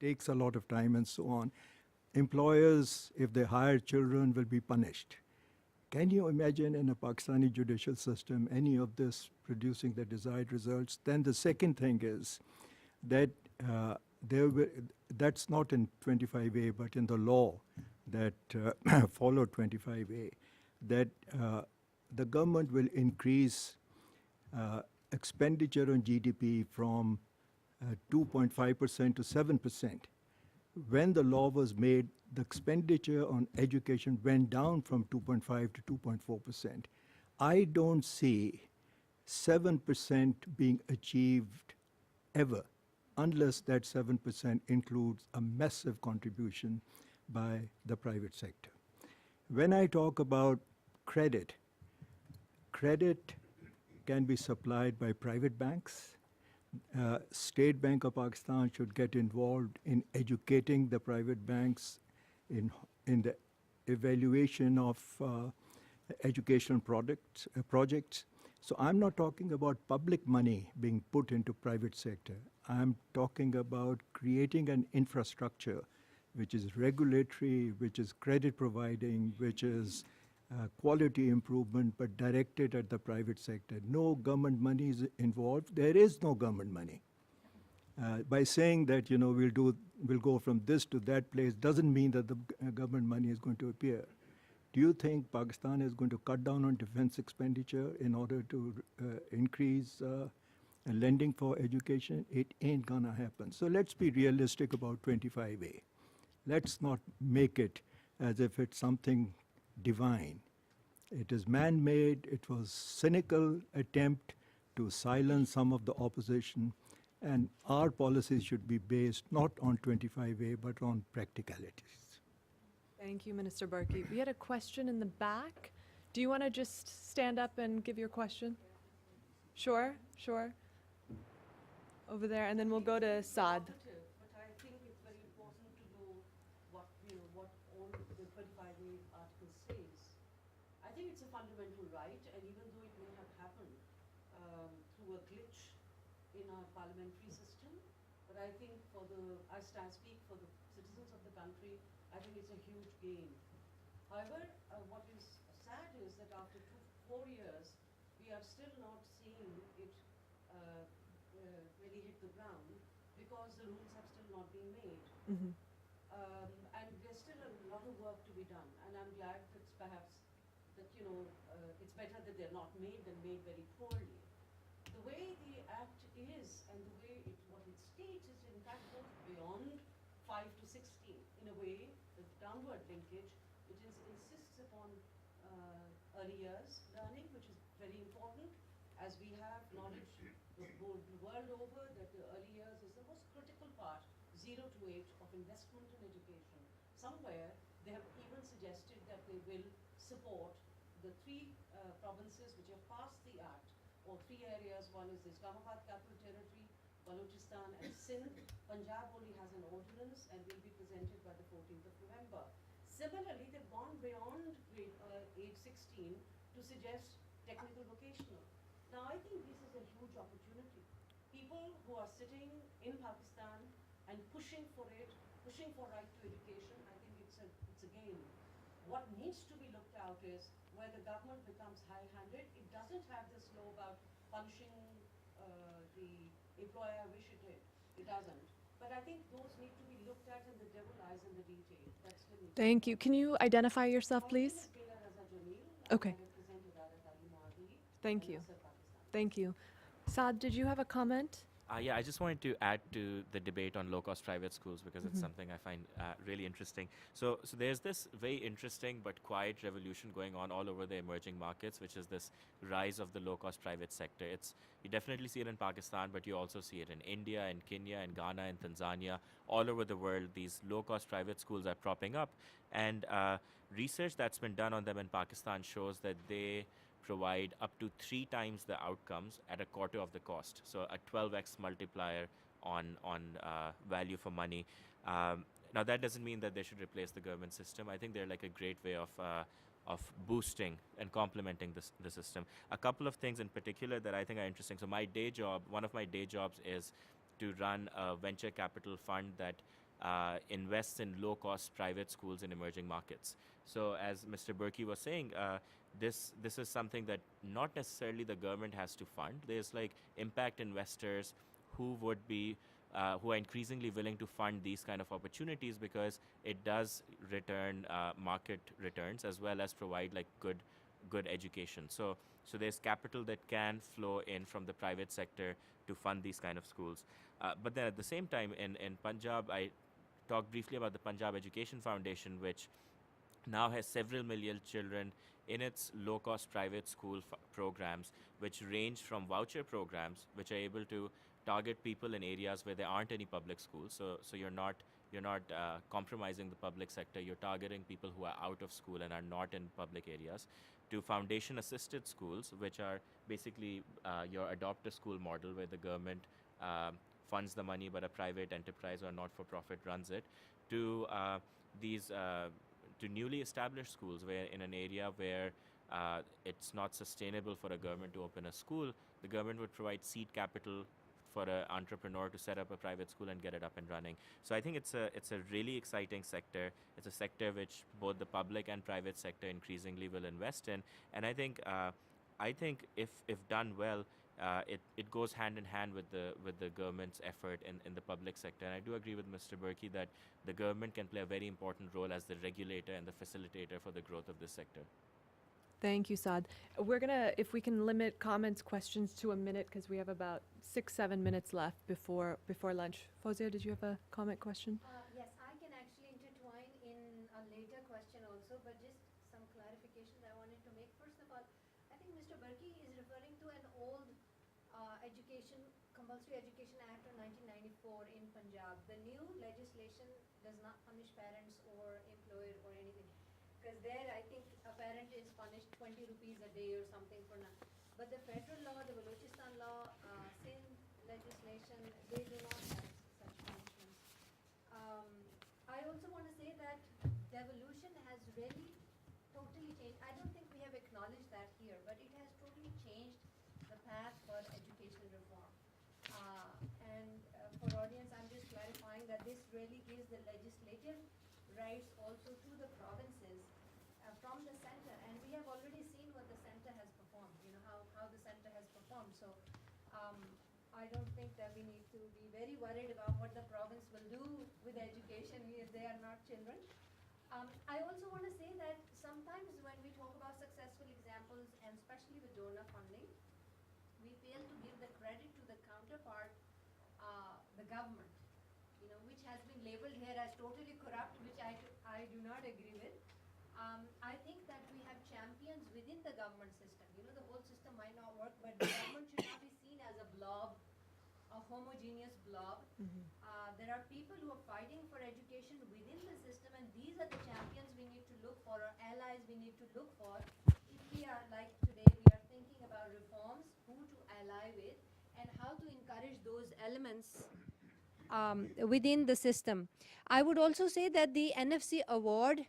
takes a lot of time and so on. Employers, if they hire children, will be punished. Can you imagine in a Pakistani judicial system any of this producing the desired results? Then the second thing is that that's not in 25A, but in the law that followed 25A, that the government will increase expenditure on GDP from 2.5% to 7%. When the law was made, the expenditure on education went down from 2.5 to 2.4%. I don't see 7% being achieved ever, unless that 7% includes a massive contribution by the private sector. When I talk about credit, credit can be supplied by private banks. State Bank of Pakistan should get involved in educating the private banks in the evaluation of educational projects. So I'm not talking about public money being put into private sector. I'm talking about creating an infrastructure which is regulatory, which is credit providing, which is quality improvement, but directed at the private sector. No government money is involved. There is no government money. By saying that, you know, we'll go from this to that place doesn't mean that the government money is going to appear. Do you think Pakistan is going to cut down on defense expenditure in order to increase lending for education? It ain't gonna happen. So let's be realistic about 25A. Let's not make it as if it's something divine. It is man-made. It was cynical attempt to silence some of the opposition. And our policies should be based not on 25A, but on practicalities. Thank you, Minister Barki. We had a question in the back. Do you want to just stand up and give your question? Sure, sure. Over there, and then we'll go to Saad. But I think it's very important to know what all the 25A article says. I think it's a fundamental right, and even though it may have happened through a glitch in our parliamentary system, but I think I speak for the citizens of the country, I think it's a huge gain. However, what is sad is that after 4 years, we are still not seeing it really hit the ground because the rules have still not been made. Mhm. And there's still a lot of work to be done, and I'm glad that perhaps that, you know, it's better that they're not made than made very poorly. The way the Act is and the way what it states is in fact goes beyond 5 to 16. In a way, the downward linkage, which insists upon early years learning, which is very important, as we have knowledge the world over that the early years is the most critical part, 0 to 8, of investment in education. Somewhere, they have even suggested that they will support the 3 provinces which have passed the Act, or 3 areas. One is the Islamabad Capital Territory, Balochistan and Sindh. Punjab only has an ordinance and will be presented by the 14th of November. Similarly, they've gone beyond age 16 to suggest technical vocational. Now, I think this is a huge opportunity. People who are sitting in Pakistan and pushing for it, pushing for right to education, I think it's a gain. What needs to be looked out is where the government becomes high-handed. It doesn't have this law about punishing the employer. I wish it did. It doesn't. But I think those need to be looked at, and the devil lies in the detail. That's the need. Thank you. Can you identify yourself, please? Okay. Thank you. Thank you. Saad, did you have a comment? Yeah, I just wanted to add to the debate on low-cost private schools because it's something I find really interesting. So there's this very interesting but quiet revolution going on all over the emerging markets, which is this rise of the low-cost private sector. You definitely see it in Pakistan, but you also see it in India, in Kenya, in Ghana, in Tanzania, all over the world. These low-cost private schools are propping up, and research that's been done on them in Pakistan shows that they provide up to 3 times the outcomes at a quarter of the cost. So a 12x multiplier on value for money. Now that doesn't mean that they should replace the government system. I think they're like a great way of boosting and complementing the system. A couple of things in particular that I think are interesting. So one of my day jobs is to run a venture capital fund that invests in low-cost private schools in emerging markets. So as Mr. Burki was saying, this is something that not necessarily the government has to fund. There's like impact investors who are increasingly willing to fund these kind of opportunities because it does return market returns as well as provide like good education. So there's capital that can flow in from the private sector to fund these kind of schools. But then at the same time, in Punjab, I talked briefly about the Punjab Education Foundation, which now has several million children in its low-cost private school programs, which range from voucher programs, which are able to target people in areas where there aren't any public schools. So you're not compromising the public sector. You're targeting people who are out of school and are not in public areas. To foundation-assisted schools, which are basically your adopt-a-school model, where the government funds the money, but a private enterprise or not-for-profit runs it. To to newly established schools, where in an area where it's not sustainable for a government to open a school, the government would provide seed capital for an entrepreneur to set up a private school and get it up and running. So I think it's a really exciting sector. It's a sector which both the public and private sector increasingly will invest in. And I think if done well, it goes hand in hand with the government's effort in the public sector. And I do agree with Mr. Burki that the government can play a very important role as the regulator and the facilitator for the growth of this sector. Thank you, Saad. We're gonna, if we can limit comments, questions to a minute, because we have about 6-7 minutes left before lunch. Fozia, did you have a comment question? Yes, I can actually intertwine in a later question also, but just some clarifications I wanted to make. First of all, I think Mr. Burki is referring to an old Compulsory Education Act of 1994 in Punjab. The new legislation does not punish parents or employer or anything. Because there, I think a parent is punished 20 rupees a day or something for now. But the federal law, the Balochistan law, Sindh legislation, they do not have such punishments. I also want to say that devolution has really totally changed. I don't think we have acknowledged that here, but it has totally changed the path for educational reform. For audience, I'm just clarifying that this really gives the legislative rights also to the provinces from the center, and we have already seen what the center has performed, how the center has performed. So I don't think that we need to be very worried about what the province will do with education if they are not children. I also want to say that sometimes when we talk about successful examples, and especially with donor funding, we fail to give the credit to the counterpart, the government, which has been labeled here as totally corrupt, which I do not agree with. I think that we have champions within the government system. The whole system might not work, but the government should not be seen as a blob, a homogeneous blob. There are people who are fighting for education within the system, and these are the champions we need to look for, or allies we need to look for. If we are, like today, we are thinking about reforms, who to ally with, and how to encourage those elements within the system. I would also say that the NFC award,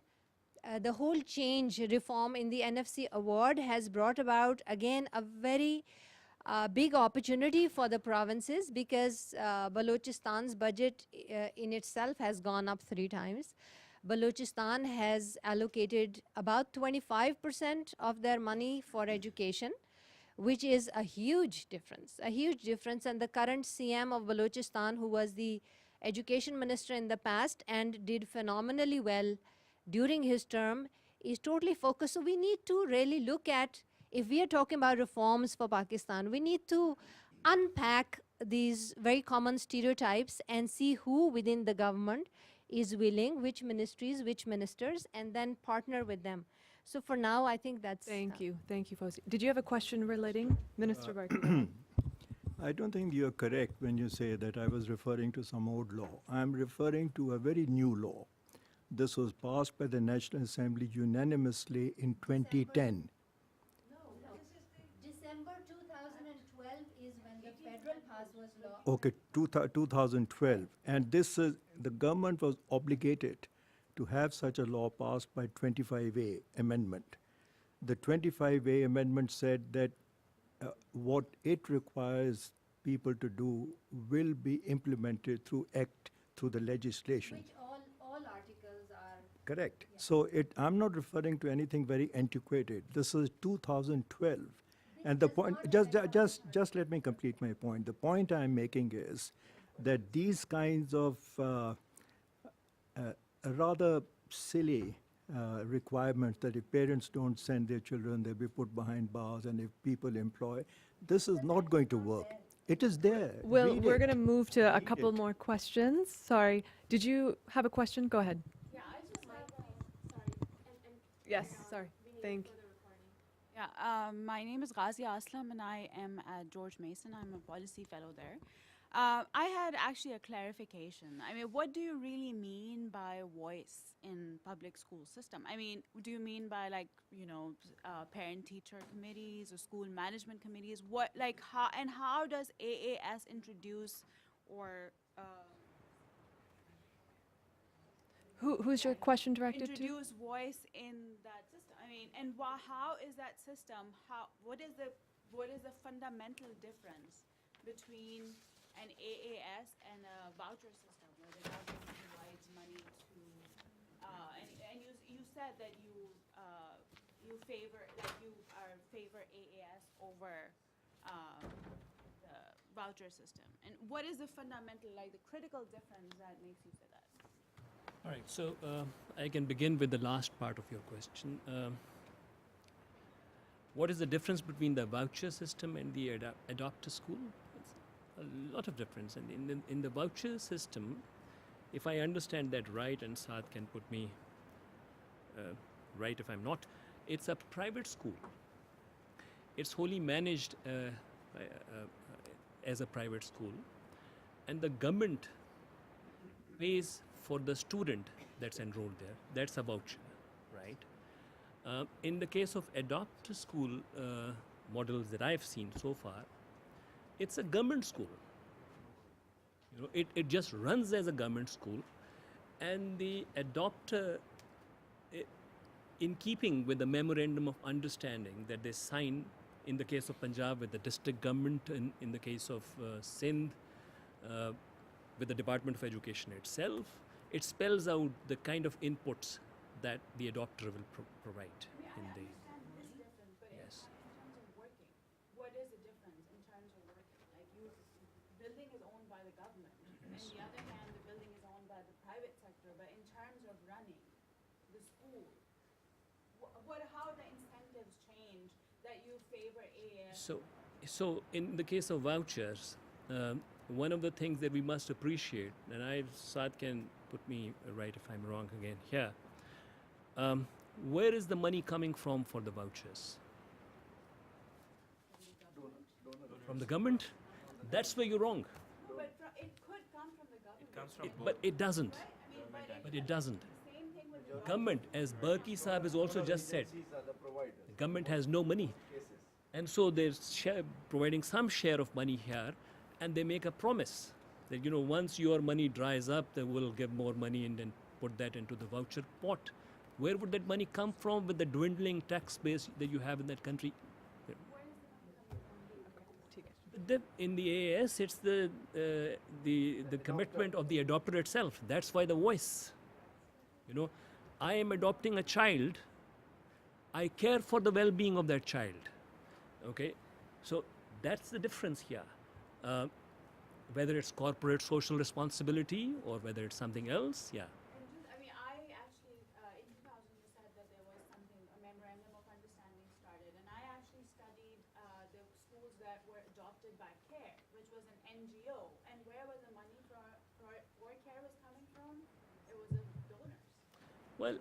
the whole change reform in the NFC award has brought about, again, a very big opportunity for the provinces, because Balochistan's budget in itself has gone up 3 times. Balochistan has allocated about 25% of their money for education, which is a huge difference, And the current CM of Balochistan, who was the education minister in the past and did phenomenally well during his term, is totally focused. So we need to really look at, if we are talking about reforms for Pakistan, we need to unpack these very common stereotypes and see who within the government is willing, which ministries, which ministers, and then partner with them. So for now, I think that's. Thank you, Fauzi. Did you have a question relating, Minister Barki? I don't think you're correct when you say that I was referring to some old law. I'm referring to a very new law. This was passed by the National Assembly unanimously in 2010. December 2012 is when the federal pass was law. Okay, 2012. And this is, the government was obligated to have such a law passed by 25A amendment. The 25A amendment said that what it requires people to do will be implemented through act, through the legislation. Which all articles are. Correct. So I'm not referring to anything very antiquated. This is 2012. And the point, just let me complete my point. The point I'm making is that these kinds of rather silly requirements that if parents don't send their children, they'll be put behind bars, and if people employ, this is not going to work. It is there. Well, Read we're it. going to move to a Read couple it. more questions. Sorry. Did you have a question? Go ahead. Yeah, I just have, sorry, and Yes, sorry. Thank you. for the recording. Yeah, my name is Ghazi Aslam, and I am at George Mason. I'm a policy fellow there. I had actually a clarification. I mean, what do you really mean by voice in public school system? I mean, do you mean by like, parent-teacher committees or school management committees? What, like, how does AAS introduce or Who's your question directed to? introduce voice in that system? I mean, and how is that system? What is the fundamental difference between an AAS and a voucher system where the government provides money to? And you said that you favor AAS over the voucher system. And what is the fundamental, like the critical difference that makes you say that? All right, so I can begin with the last part of your question. What is the difference between the voucher system and the adopt a school? It's a lot of difference. And in the voucher system, if I understand that right, and Saad can put me right if I'm not, it's a private school. It's wholly managed as a private school, and the government pays for the student that's enrolled there. That's a voucher, right? In the case of adopt a school models that I've seen so far, it's a government school. It just runs as a government school, and the adopter, in keeping with the memorandum of understanding that they sign in the case of Punjab with the district government, in the case of Sindh with the Department of Education itself, it spells out the kind of inputs that the adopter will provide in the. This difference, but Yes. in terms of working, what is the difference in terms of working? Like building is owned by the government, and the other hand, the building is owned by the private sector. But in terms of running the school, how the incentives change that you favor AAS? So in the case of vouchers, one of the things that we must appreciate, and Saad can put me right if I'm wrong again here, where is the money coming from for the vouchers? From the government? That's where you're wrong. No, but it could come from the government. It comes from both. But it doesn't. But it doesn't. Same thing with The government, as Barki Saab has also just said, the government has no money. And so they're providing some share of money here, and they make a promise that, once your money dries up, they will give more money and then put that into the voucher pot. Where would that money come from with the dwindling tax base that you have in that country? In the AAS, it's the commitment of the adopter itself. That's why the voice. I am adopting a child. I care for the well-being of that child. Okay, so that's the difference here. Whether it's corporate social responsibility or whether it's something else, yeah. And I actually, in 2000, you said that there was a memorandum of understanding started, and I actually studied the schools that were adopted by CARE, which was an NGO, and where was the money for care was coming from? It was the donors. Well,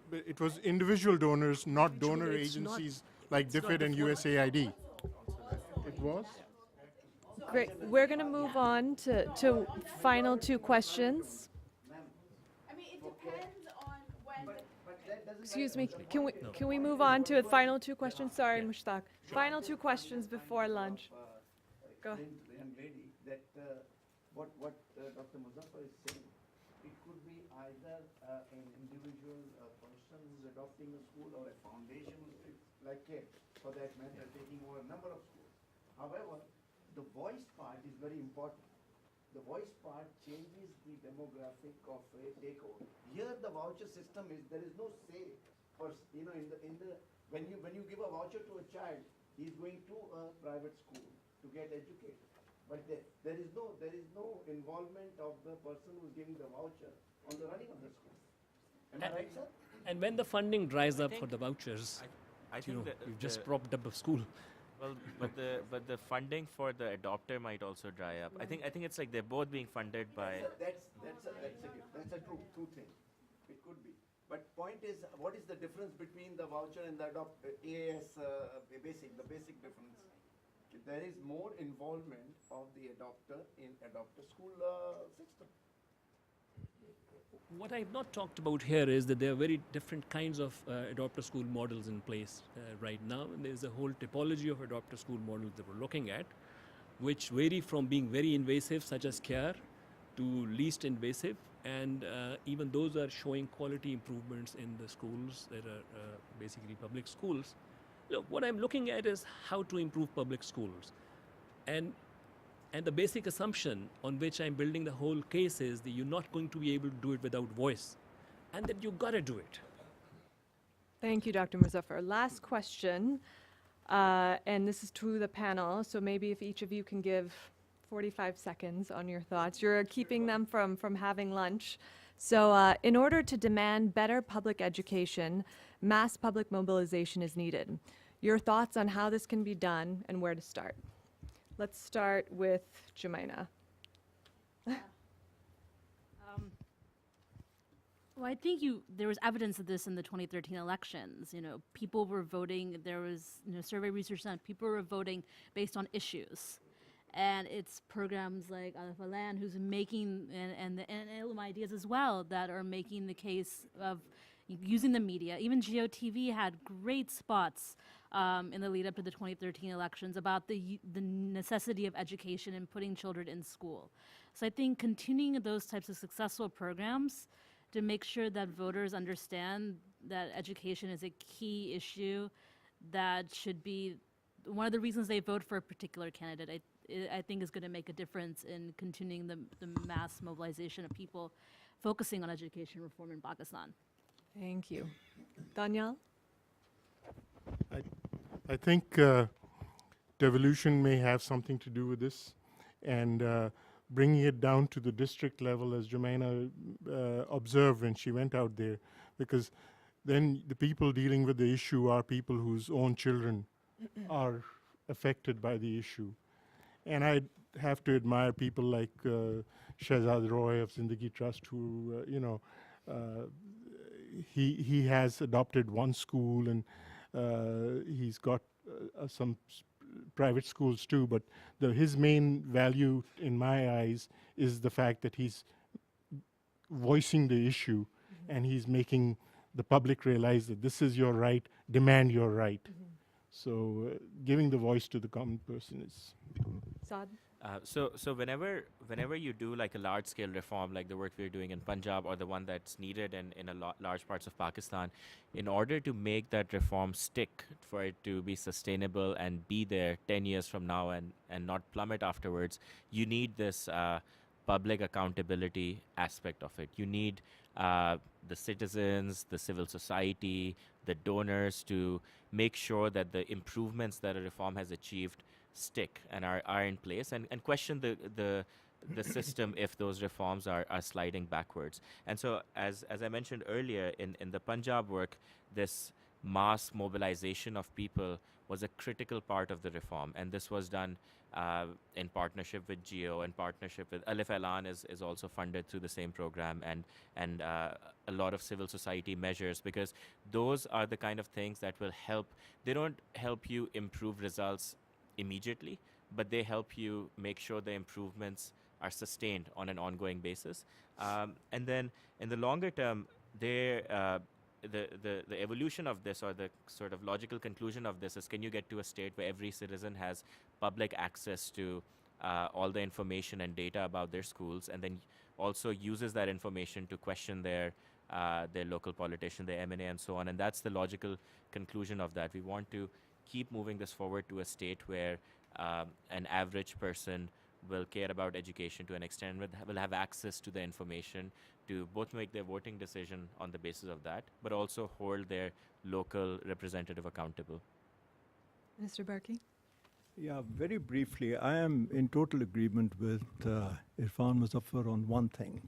But it was individual donors, not donor it's not- agencies like it's not DFID and the fund. USAID. It was? Great. We're going to move on to final two questions. I mean, it depends on when the Excuse me, can we move on to final two questions? Sorry, Mushtaq. Final two questions before lunch. Go ahead. The young lady that what Dr. Muzaffar is saying, it could be either an individual person who's adopting a school or a foundation who's like CARE, for that matter, taking over a number of schools. However, the voice part is very important. The voice part changes the demographic of a takeover. Here, the voucher system is there is no say for when you give a voucher to a child, he's going to a private school to get educated. But there is no involvement of the person who's giving the voucher on the running of the school. Am I right, sir? and when the funding dries up for the vouchers, I you think know, that you've just the- propped up a school. Well, but the funding for the adopter might also dry up. I think it's like they're both being funded by. That's a true thing. It could be. But point is, what is the difference between the voucher and the AAS the basic difference? There is more involvement of the adopter in adopter school system. What I've not talked about here is that there are very different kinds of adopter school models in place right now. And there's a whole typology of adopter school models that we're looking at, which vary from being very invasive, such as CARE, to least invasive. And even those are showing quality improvements in the schools that are basically public schools. Look, what I'm looking at is how to improve public schools. And the basic assumption on which I'm building the whole case is that you're not going to be able to do it without voice, and that you gotta do it. Thank you, Dr. Muzaffar. Last question, and this is to the panel, so maybe if each of you can give 45 seconds on your thoughts. You're keeping them from having lunch. So in order to demand better public education, mass public mobilization is needed. Your thoughts on how this can be done and where to start? Let's start with Jumaina. Well, I think there was evidence of this in the 2013 elections. You know, people were voting. There was survey research done. People were voting based on issues, and it's programs like Alif Alan who's making and Ilm Ideas as well that are making the case of using the media. Even GeoTV had great spots in the lead up to the 2013 elections about the necessity of education and putting children in school. So I think continuing those types of successful programs to make sure that voters understand that education is a key issue that should be one of the reasons they vote for a particular candidate, I think is going to make a difference in continuing the mass mobilization of people focusing on education reform in Pakistan. Thank you. Danyal? I think devolution may have something to do with this, and bringing it down to the district level, as Jumaina observed when she went out there, because then the people dealing with the issue are people whose own children are affected by the issue. And I have to admire people like Shehzad Roy of Zindagi Trust, who, he has adopted one school, and he's got some private schools too, but his main value in my eyes is the fact that he's voicing the issue, and he's making the public realize that this is your right, demand your right. So giving the voice to the common person is... Saad? So whenever you do like a large scale reform, like the work we're doing in Punjab or the one that's needed in large parts of Pakistan, in order to make that reform stick, for it to be sustainable and be there 10 years from now and not plummet afterwards, you need this public accountability aspect of it. You need the citizens, the civil society, the donors to make sure that the improvements that a reform has achieved stick and are in place, and question the system if those reforms are sliding backwards. And so as I mentioned earlier, in the Punjab work, this mass mobilization of people was a critical part of the reform, and this was done in partnership with GEO, in partnership with Alif Elan is also funded through the same program, and a lot of civil society measures, because those are the kind of things that will help. They don't help you improve results immediately, but they help you make sure the improvements are sustained on an ongoing basis. And then in the longer term, the evolution of this, or the sort of logical conclusion of this, is, can you get to a state where every citizen has public access to all the information and data about their schools, and then also uses that information to question their local politician, their MNA, and so on. And that's the logical conclusion of that. We want to keep moving this forward to a state where an average person will care about education to an extent, will have access to the information to both make their voting decision on the basis of that, but also hold their local representative accountable. Mr. Barkey? Yeah, very briefly, I am in total agreement with Irfan Muzaffar on one thing,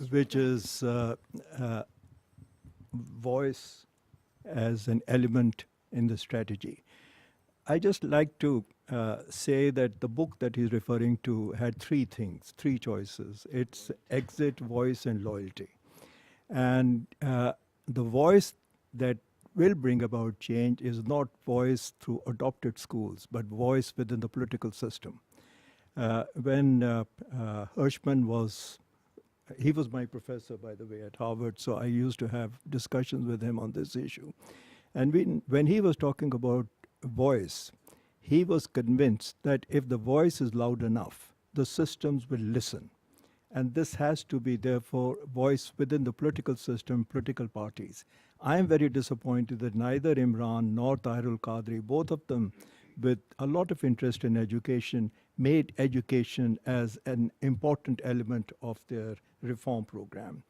which is voice as an element in the strategy. I just like to say that the book that he's referring to had three choices. It's exit, voice, and loyalty. And the voice that will bring about change is not voice through adopted schools, but voice within the political system. When Hirschman he was my professor, by the way, at Harvard, so I used to have discussions with him on this issue. And when he was talking about voice, he was convinced that if the voice is loud enough, the systems will listen. And this has to be, therefore, voice within the political system, political parties. I am very disappointed that neither Imran nor Tahir Qadri, both of them with a lot of interest in education, made education as an important element of their reform program.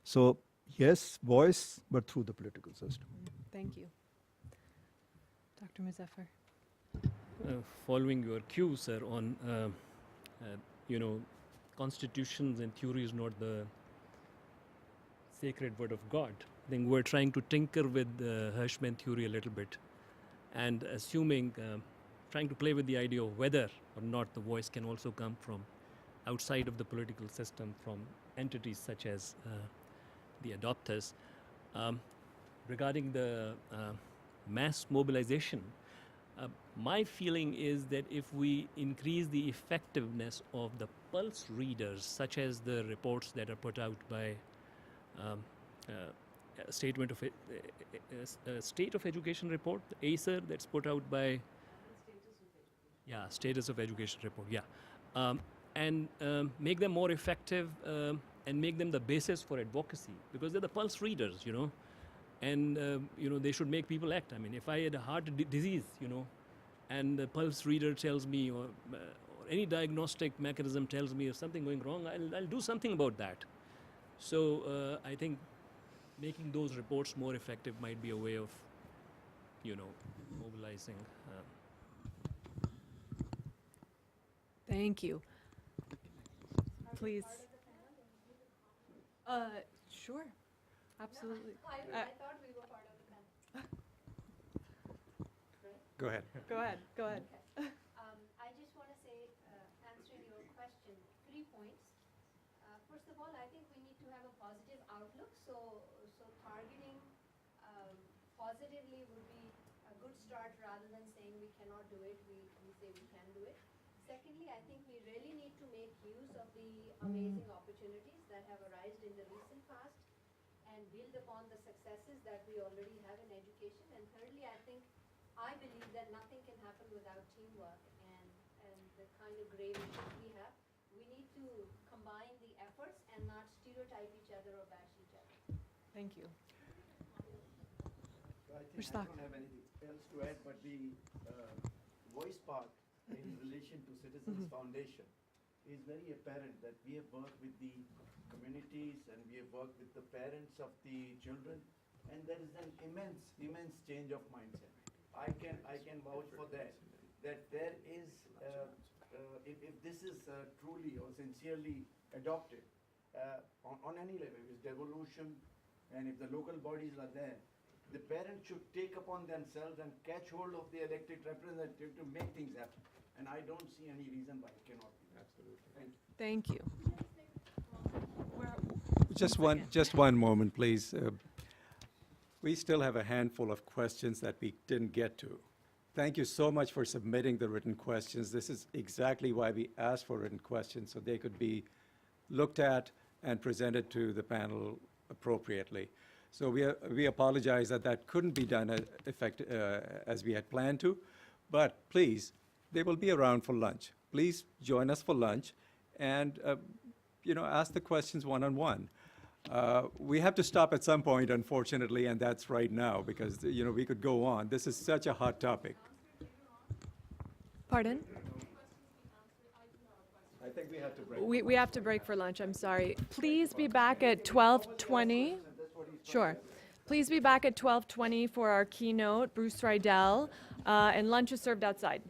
So, yes, voice, but through the political system. Thank you. Dr. Muzaffar? Following your cue, sir, on constitutions and theory is not the sacred word of God. I think we're trying to tinker with the Hirschman theory a little bit, and trying to play with the idea of whether or not the voice can also come from outside of the political system, from entities such as the adopters. Regarding the mass mobilization, my feeling is that if we increase the effectiveness of the pulse readers, such as the reports that are put out by State of Education report, the ACER, that's put out by Status of Education report, and make them more effective and make them the basis for advocacy, because they're the pulse readers, and they should make people act. I mean, if I had a heart disease, and the pulse reader tells me, or any diagnostic mechanism tells me if something going wrong, I'll do something about that. So I think making those reports more effective might be a way of, mobilizing. Thank you. Please. Sure, absolutely. I thought we were part of the panel. Go ahead. Go ahead, go ahead. I just want to say, answering your question, 3 points. First of all, I think we need to have a positive outlook. So targeting positively would be a good start, rather than saying we cannot do it. We say we can do it. Secondly, I think we really need to make use of the amazing opportunities that have arisen in the recent past and build upon the successes that we already have in education. And thirdly, I believe that nothing can happen without teamwork and the kind of great issues we have. We need to combine the efforts and not stereotype each other or bash each other. Thank you. I think I Mushtaq. don't have anything else to add, but the voice part in relation to Citizens Foundation is very apparent that we have worked with the communities and we have worked with the parents of the children, and there is an immense change of mindset. I can vouch for that there is, if this is truly or sincerely adopted on any level, if it's devolution, and if the local bodies are there, the parents should take upon themselves and catch hold of the elected representative to make things happen. And I don't see any reason why it cannot be. Absolutely. Thank you. Thank you. Just one moment, please. We still have a handful of questions that we didn't get to. Thank you so much for submitting the written questions. This is exactly why we asked for written questions, so they could be looked at and presented to the panel appropriately. So we apologize that that couldn't be done as we had planned to, but please, they will be around for lunch. Please join us for lunch and ask the questions one-on-one. We have to stop at some point, unfortunately, and that's right now, because we could go on. This is such a hot topic. Pardon? I think we have to break. We have to break for lunch, I'm sorry. Please be back at 12:20. Sure. Please be back at 12:20 for our keynote, Bruce Rydell, and lunch is served outside.